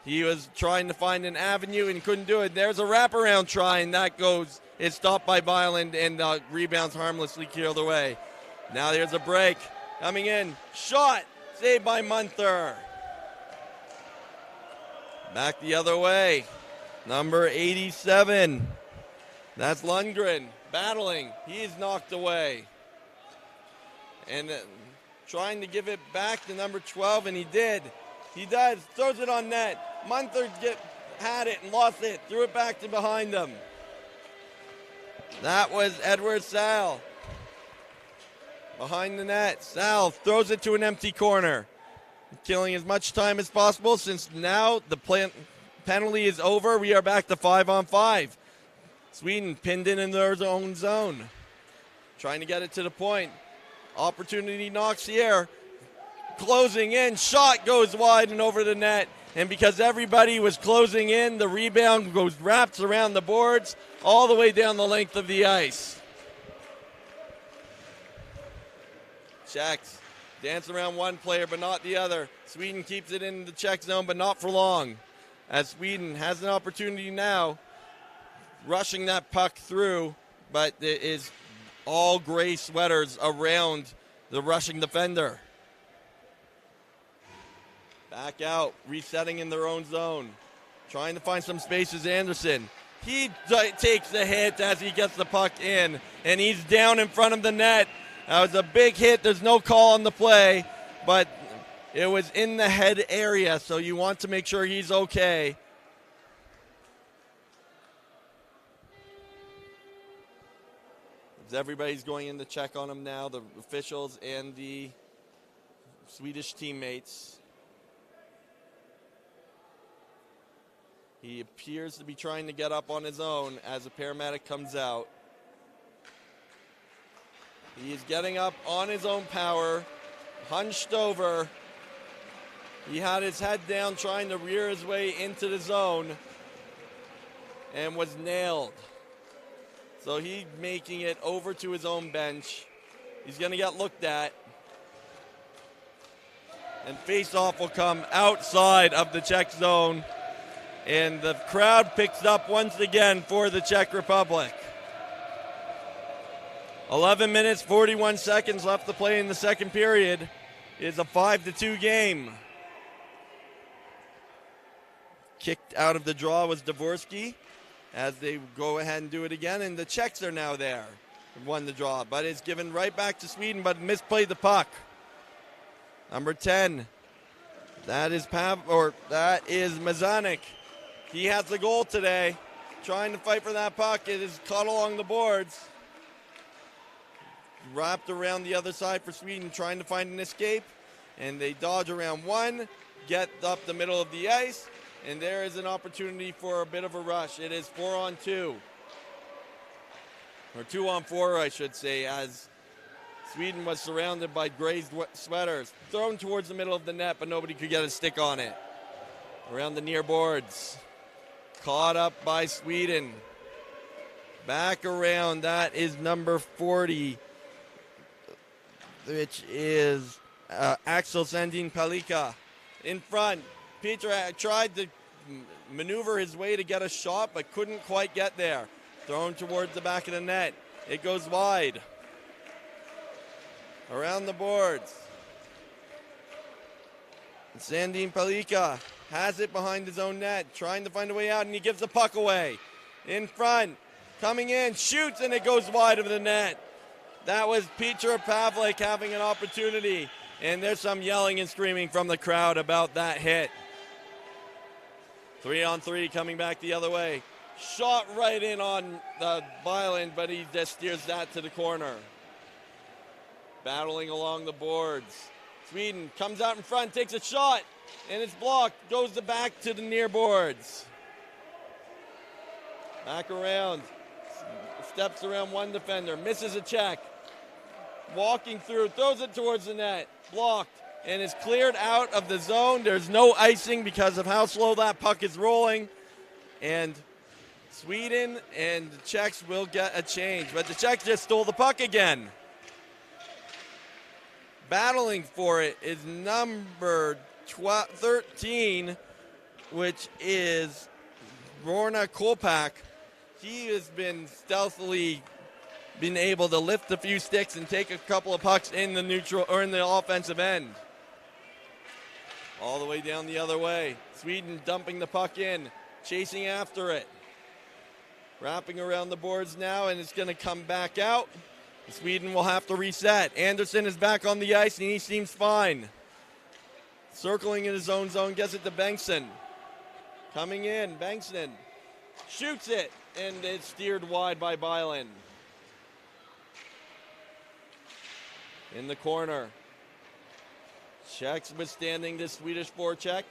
He was trying to find an avenue and couldn't do it. There's a wraparound try, and that goes. It's stopped by Byland, and rebounds harmlessly cleared away. Now there's a break. Coming in. Shot. Saved by Munther. Back the other way. Number 87. That's Lundgren battling. He is knocked away. And trying to give it back to number 12, and he did. He does. Throws it on net. Munther had it and lost it. Threw it back to behind him. That was Edward Sal. Behind the net. Sal throws it to an empty corner. Killing as much time as possible since now the penalty is over. We are back to 5-on-5. Sweden pinned in their own zone. Trying to get it to the point. Opportunity knocks here. Closing in. Shot goes wide and over the net. And because everybody was closing in, the rebound wraps around the boards all the way down the length of the ice. Czechs dance around one player but not the other. Sweden keeps it in the Czech zone but not for long. As Sweden has an opportunity now, rushing that puck through, but it is all gray sweaters around the rushing defender. Back out, resetting in their own zone. Trying to find some space is Anderson. He takes the hit as he gets the puck in, and he's down in front of the net. That was a big hit. There's no call on the play, but it was in the head area, so you want to make sure he's okay. As everybody's going in to check on him now, the officials and the Swedish teammates. He appears to be trying to get up on his own as a paramedic comes out. He is getting up on his own power, hunched over. He had his head down trying to rear his way into the zone and was nailed. So he's making it over to his own bench. He's going to get looked at. And face-off will come outside of the Czech zone. And the crowd picks up once again for the Czech Republic. 11 minutes, 41 seconds left to play in the second period. It is a 5-2 game. Kicked out of the draw was Dvorsky as they go ahead and do it again. And the Czechs are now there. Won the draw, but it's given right back to Sweden, but misplayed the puck. Number 10. That is Mazanik. He has the goal today. Trying to fight for that puck. It is caught along the boards. Wrapped around the other side for Sweden, trying to find an escape. And they dodge around one, get up the middle of the ice, and there is an opportunity for a bit of a rush. It is 4-on-2. Or 2-on-4, I should say, as Sweden was surrounded by gray sweaters. Thrown towards the middle of the net, but nobody could get a stick on it. Around the near boards. Caught up by Sweden. Back around, that is number 40, which is Axel Sandin Palika. In front, Petra tried to maneuver his way to get a shot, but couldn't quite get there. Thrown towards the back of the net. It goes wide. Around the boards. Sandin Palika has it behind his own net, trying to find a way out, and he gives the puck away. In front, coming in, shoots, and it goes wide of the net. That was Petra Pavlik having an opportunity, and there's some yelling and screaming from the crowd about that hit. 3-on-3 coming back the other way. Shot right in on the Byland, but he just steers that to the corner. Battling along the boards. Sweden comes out in front, takes a shot. and it's blocked. Goes back to the near boards. Back around. Steps around one defender. Misses a check. Walking through. Throws it towards the net. Blocked. And is cleared out of the zone. There's no icing because of how slow that puck is rolling. And Sweden and the Czechs will get a change. But the Czechs just stole the puck again. Battling for it is number 13, which is Borna Kolpak. He has been stealthily been able to lift a few sticks and take a couple of pucks in the neutral or in the offensive end. All the way down the other way. Sweden dumping the puck in, chasing after it. Wrapping around the boards now, and it's going to come back out. Sweden will have to reset. Anderson is back on the ice, and he seems fine. Circling in his own zone, gets it to Bengtsson. Coming in, Bengtsson shoots it, and it's steered wide by Byland. In the corner. Czechs withstanding this Swedish forecheck.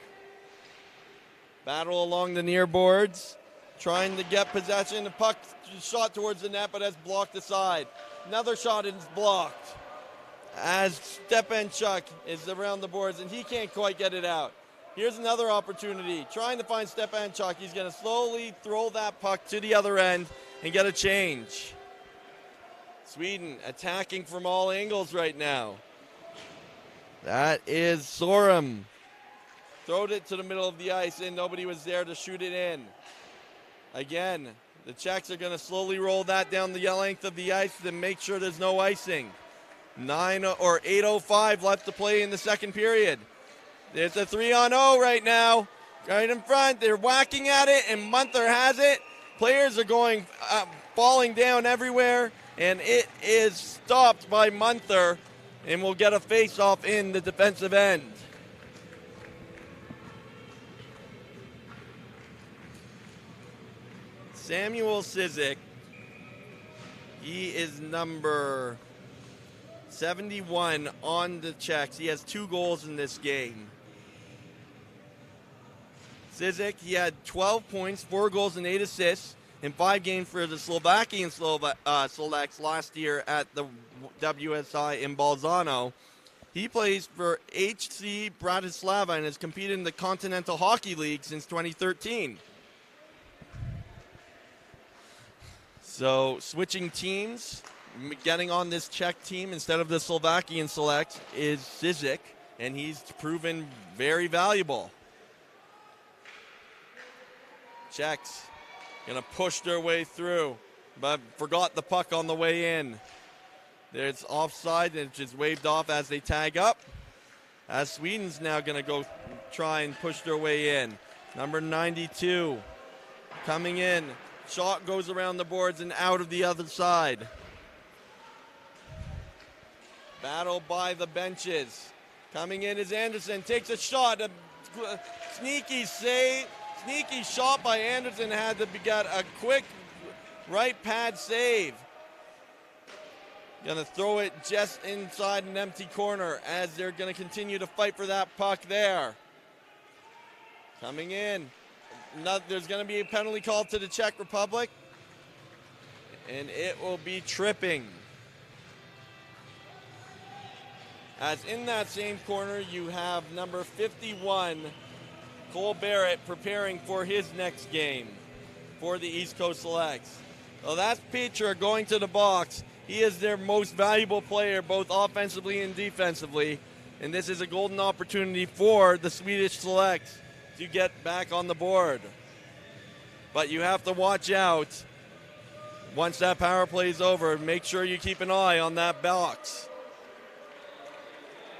Battle along the near boards. Trying to get possession. The puck shot towards the net, but has blocked aside. Another shot is blocked. As Stepanchuk is around the boards, and he can't quite get it out. Here's another opportunity. Trying to find Stepanchuk. He's going to slowly throw that puck to the other end and get a change. Sweden attacking from all angles right now. That is Sorum. Throwed it to the middle of the ice, and nobody was there to shoot it in. Again, the Czechs are going to slowly roll that down the length of the ice to make sure there's no icing. 8:05 left to play in the second period. There's a 3-on-0 right now. Right in front. They're whacking at it, and Munther has it. Players are going falling down everywhere, and it is stopped by Munther, and we'll get a face-off in the defensive end. Samuel Sizik, he is number 71 on the Czechs. He has 2 goals in this game. Sizik, he had 12 points, 4 goals and 8 assists in 5 games for the Slovakian Selects last year at the WSI in Bolzano. He plays for HC Bratislava and has competed in the Continental Hockey League since 2013. So switching teams, getting on this Czech team instead of the Slovakian Select is Sizik, and he's proven very valuable. Czechs going to push their way through, but forgot the puck on the way in. There's offside, and it's just waved off as they tag up. As Sweden's now going to go try and push their way in. Number 92 coming in. Shot goes around the boards and out of the other side. Battle by the benches. Coming in is Anderson. Takes a shot. A sneaky save. Sneaky shot by Anderson. Had to get a quick right pad save. Going to throw it just inside an empty corner as they're going to continue to fight for that puck there. Coming in. There's going to be a penalty call to the Czech Republic, and it will be tripping. As in that same corner, you have number 51, Cole Barrett, preparing for his next game for the East Coast Selects. So that's Petra going to the box. He is their most valuable player, both offensively and defensively, and this is a golden opportunity for the Swedish Selects to get back on the board. But you have to watch out. Once that power play is over, make sure you keep an eye on that box.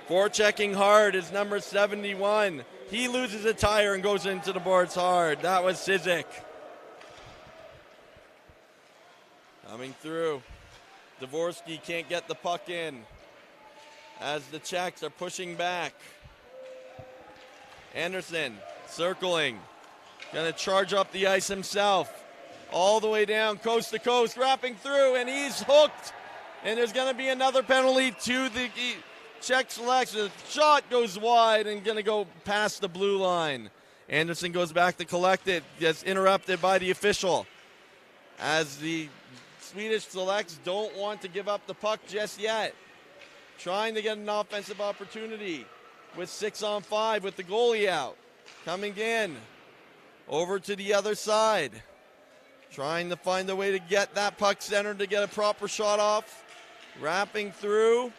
Forechecking hard is number 71. He loses a tire and goes into the boards hard. That was Sizik. Coming through. Dvorsky can't get the puck in as the Czechs are pushing back. Anderson circling. Going to charge up the ice himself. All the way down, coast to coast, wrapping through, and he's hooked. And there's going to be another penalty to Czech Selects. The shot goes wide and going to go past the blue line. Anderson goes back to collect it. Gets interrupted by the official. As the Swedish Selects don't want to give up the puck just yet. Trying to get an offensive opportunity with 6-on-5 with the goalie out. Coming in. Over to the other side. Trying to find a way to get that puck centered to get a proper shot off. Wrapping through.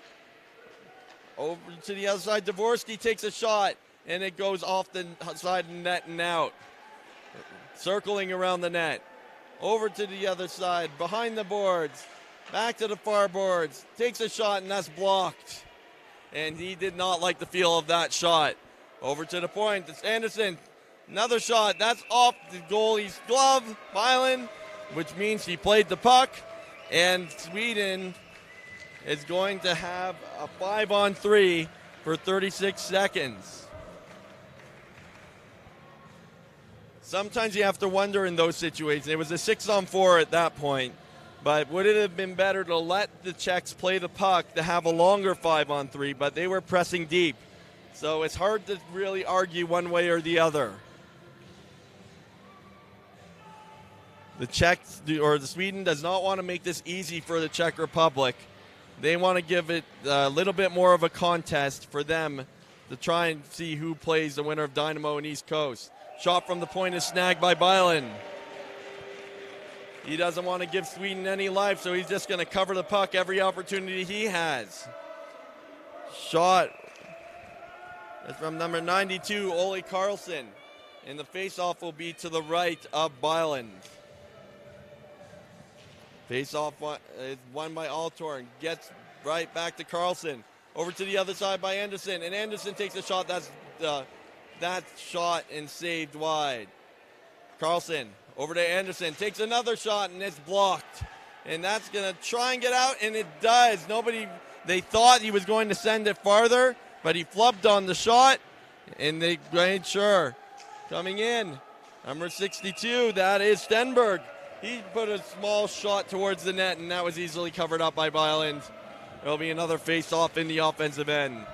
Over to the other side. Dvorsky takes a shot, and it goes off the side of the net and out. Circling around the net. Over to the other side. Behind the boards. Back to the far boards. Takes a shot, and that's blocked. And he did not like the feel of that shot. Over to the point. It's Anderson. Another shot. That's off the goalie's glove. Byland, which means he played the puck. And Sweden is going to have a 5-on-3 for 36 seconds. Sometimes you have to wonder in those situations. It was a 6-on-4 at that point. But would it have been better to let the Czechs play the puck to have a longer 5-on-3? But they were pressing deep. So it's hard to really argue one way or the other. The Czechs, or the Sweden does not want to make this easy for the Czech Republic. They want to give it a little bit more of a contest for them to try and see who plays the winner of Dynamo and East Coast. Shot from the point is snagged by Byland. He doesn't want to give Sweden any life, so he's just going to cover the puck every opportunity he has. Shot from number 92, Ole Carlson. And the faceoff will be to the right of Byland. Faceoff is won by Altorn. Gets right back to Carlson. Over to the other side by Anderson. And Anderson takes a shot. That's shot and saved wide. Carlson over to Anderson. Takes another shot and it's blocked. And that's going to try and get out, and it does. They thought he was going to send it farther, but he flubbed on the shot, and they made sure. Coming in, number 62, that is Stenberg. He put a small shot towards the net, and that was easily covered up by Byland. There'll be another face-off in the offensive end.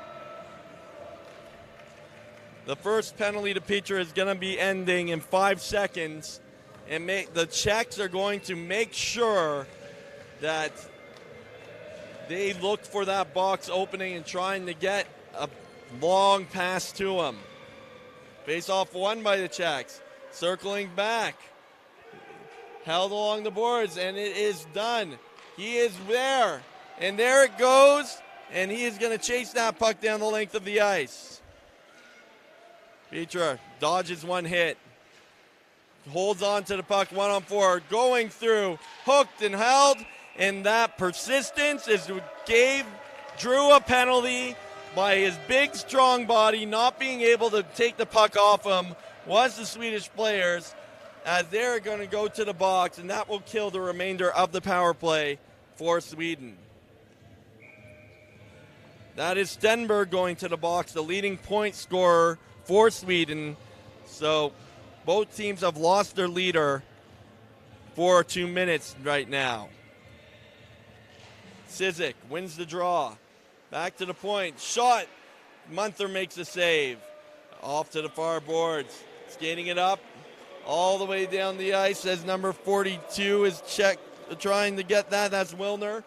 The first penalty to Peter is going to be ending in 5 seconds, and the Czechs are going to make sure that they look for that box opening and trying to get a long pass to him. Face-off won by the Czechs. Circling back. Held along the boards, and it is done. He is there, and there it goes, and he is going to chase that puck down the length of the ice. Petra dodges one hit. Holds on to the puck, 1-on-4, going through, hooked and held, and that persistence gave Drew a penalty by his big, strong body not being able to take the puck off him was the Swedish players, as they're going to go to the box, and that will kill the remainder of the power play for Sweden. That is Stenberg going to the box, the leading point scorer for Sweden. So both teams have lost their leader for 2 minutes right now. Sizik wins the draw. Back to the point. Shot. Munther makes a save. Off to the far boards. Skating it up all the way down the ice as number 42 is trying to get that. That's Wilner.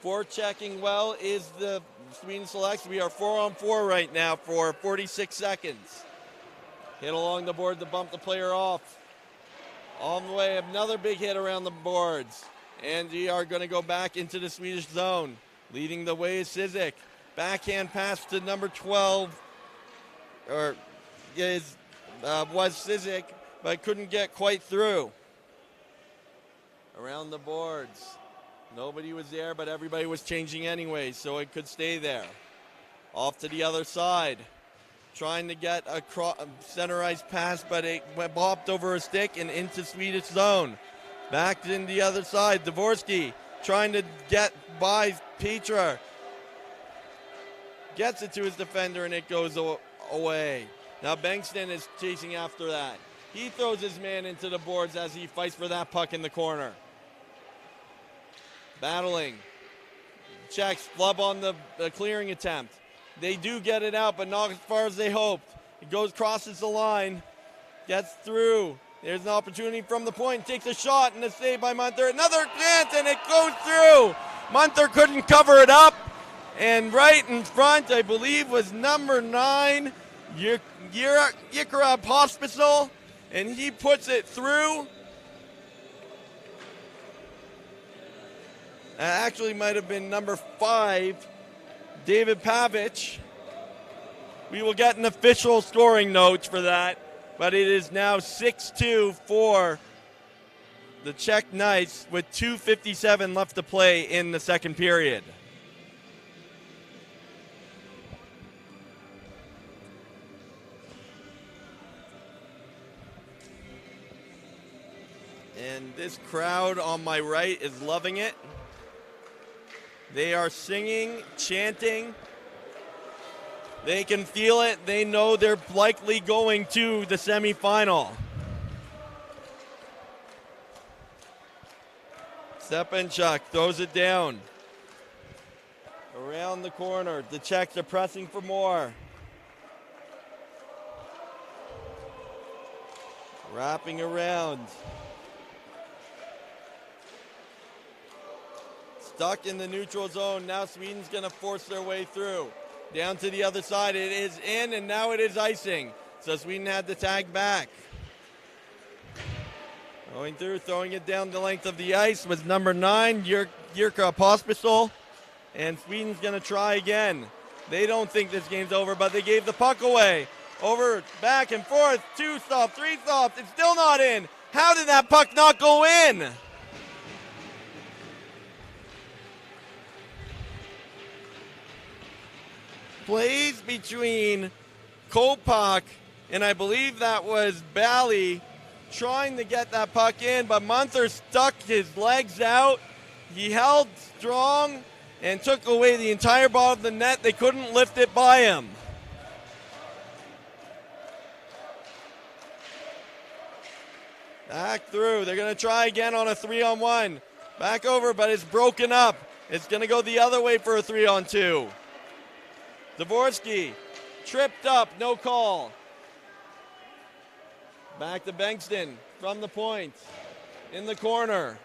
Forechecking well is the Sweden Selects. We are 4-on-4 right now for 46 seconds. Hit along the board to bump the player off. On the way, another big hit around the boards. And we are going to go back into the Swedish zone. Leading the way is Sizik. Backhand pass to number 12. Was Sizik, but couldn't get quite through. Around the boards. Nobody was there, but everybody was changing anyway, so it could stay there. Off to the other side. Trying to get a centerized pass, but it bopped over a stick and into Swedish zone. Back in the other side, Dvorsky trying to get by Petra. Gets it to his defender, and it goes away. Now Bengtsson is chasing after that. He throws his man into the boards as he fights for that puck in the corner. Battling. Czechs flub on the clearing attempt. They do get it out, but not as far as they hoped. It goes, crosses the line, gets through. There's an opportunity from the point, takes a shot, and a save by Munther. Another chance, and it goes through. Munther couldn't cover it up, and right in front, I believe, was number 9, Yikra Pospisil, and he puts it through. Actually might have been number 5, David Pavic. We will get an official scoring note for that, but it is now 6-2 for the Czech Knights with 2:57 left to play in the second period. And this crowd on my right is loving it. They are singing, chanting. They can feel it. They know they're likely going to the semifinal. Stepanchuk throws it down. Around the corner. The Czechs are pressing for more. Wrapping around. Stuck in the neutral zone. Now Sweden's going to force their way through. Down to the other side. It is in, and now it is icing. So Sweden had to tag back. Going through, throwing it down the length of the ice was number 9, Yikra Pospisil. And Sweden's going to try again. They don't think this game's over, but they gave the puck away. Over, back and forth, 2 stops, 3 stops. It's still not in. How did that puck not go in? Plays between Kopak and I believe that was Bally trying to get that puck in, but Munther stuck his legs out. He held strong and took away the entire ball of the net. They couldn't lift it by him. Back through. They're going to try again on a 3-on-1. Back over, but it's broken up. It's going to go the other way for a 3-on-2. Dvorsky tripped up, no call. Back to Bengtsson from the point. In the corner.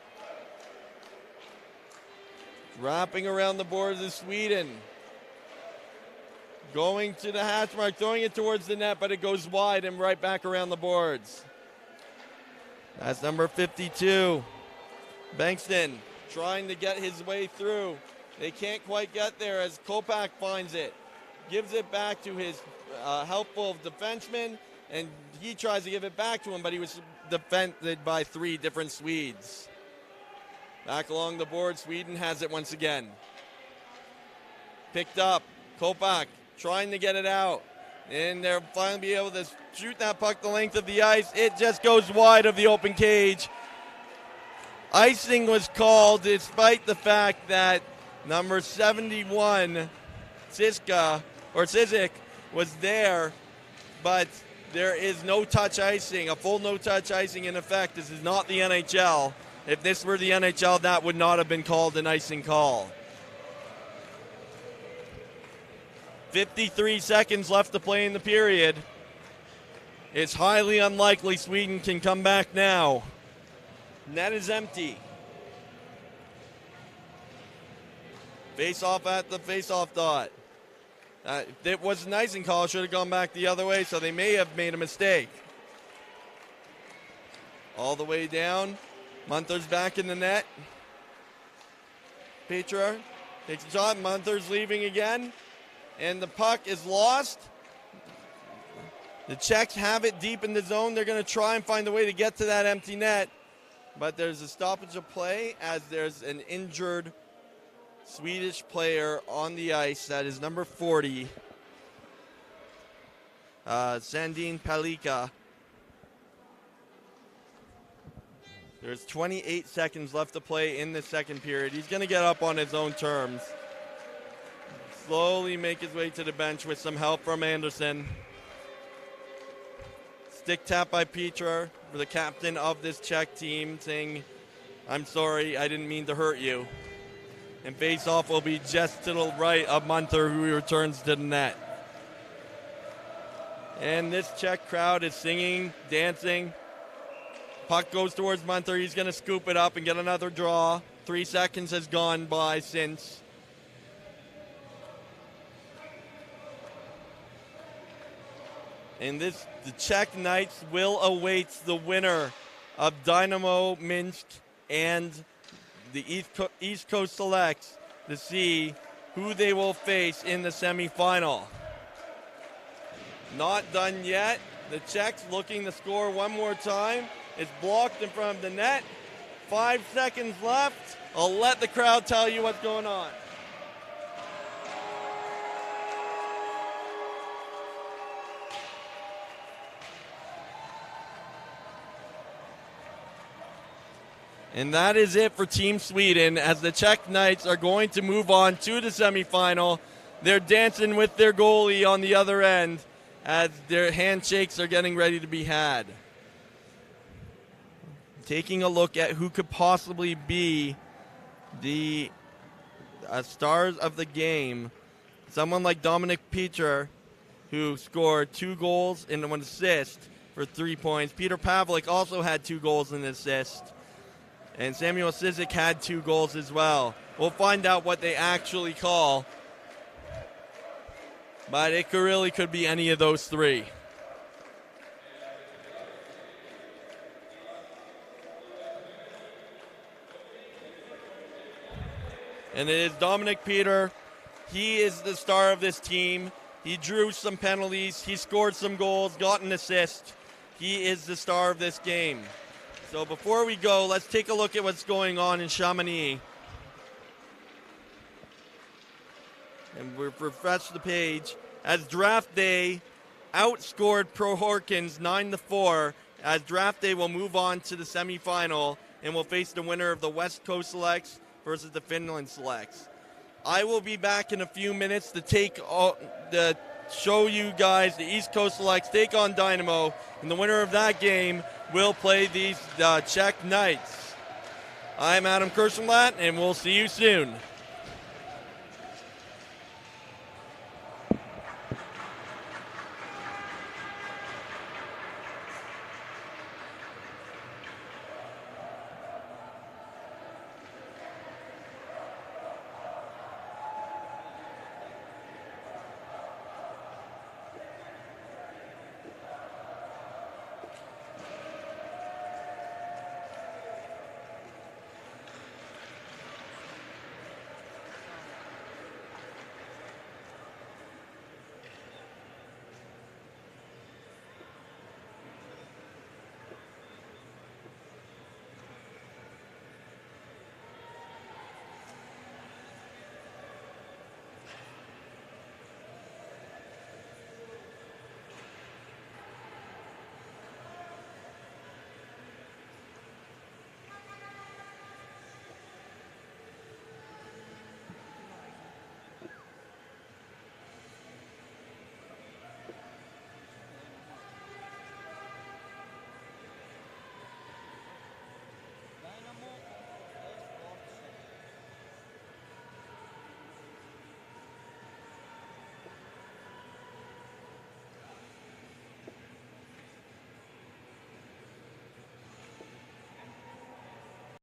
Wrapping around the boards of Sweden. Going to the hatch mark, throwing it towards the net, but it goes wide and right back around the boards. That's number 52. Bengtsson trying to get his way through. They can't quite get there as Kopak finds it. Gives it back to his helpful defenseman, and he tries to give it back to him, but he was defended by 3 different Swedes. Back along the board, Sweden has it once again. Picked up, Kopak trying to get it out, and they'll finally be able to shoot that puck the length of the ice. It just goes wide of the open cage. Icing was called despite the fact that number 71, Sizik was there, but there is no touch icing, a full no touch icing in effect. This is not the NHL. If this were the NHL, that would not have been called an icing call. 53 seconds left to play in the period. It's highly unlikely Sweden can come back now. Net is empty. Face off at the face-off dot. It was an icing call, should have gone back the other way, so they may have made a mistake. All the way down. Munther's back in the net. Petra takes a shot. Munther's leaving again. And the puck is lost. The Czechs have it deep in the zone. They're going to try and find a way to get to that empty net. But there's a stoppage of play as there's an injured Swedish player on the ice. That is number 40, Sandin Palika. There's 28 seconds left to play in the second period. He's going to get up on his own terms. Slowly make his way to the bench with some help from Anderson. Stick tap by Petra, for the captain of this Czech team, saying, "I'm sorry, I didn't mean to hurt you." And face-off will be just to the right of Munther, who returns to the net. And this Czech crowd is singing, dancing. Puck goes towards Munther. He's going to scoop it up and get another draw. 3 seconds has gone by since. And the Czech Knights will await the winner of Dynamo Minsk and the East Coast Selects to see who they will face in the semifinal. Not done yet. The Czechs looking to score one more time. It's blocked in front of the net. 5 seconds left. I'll let the crowd tell you what's going on. And that is it for Team Sweden, as the Czech Knights are going to move on to the semifinal. They're dancing with their goalie on the other end as their handshakes are getting ready to be had. Taking a look at who could possibly be the stars of the game. Someone like Dominic Peter, who scored 2 goals and 1 assist for 3 points. Peter Pavlik also had 2 goals and an assist. And Samuel Sizik had 2 goals as well. We'll find out what they actually call. But it really could be any of those 3. And it is Dominic Peter. He is the star of this team. He drew some penalties. He scored some goals, got an assist. He is the star of this game. So before we go, let's take a look at what's going on in Chamonix. And we'll refresh the page. As Draft Day outscored Pro Horkins 9-4, as Draft Day will move on to the semifinal and will face the winner of the West Coast Selects versus the Finland Selects. I will be back in a few minutes to show you guys the East Coast Selects take on Dynamo, and the winner of that game will play these Czech Knights. I'm Adam Kirschenblatt, and we'll see you soon.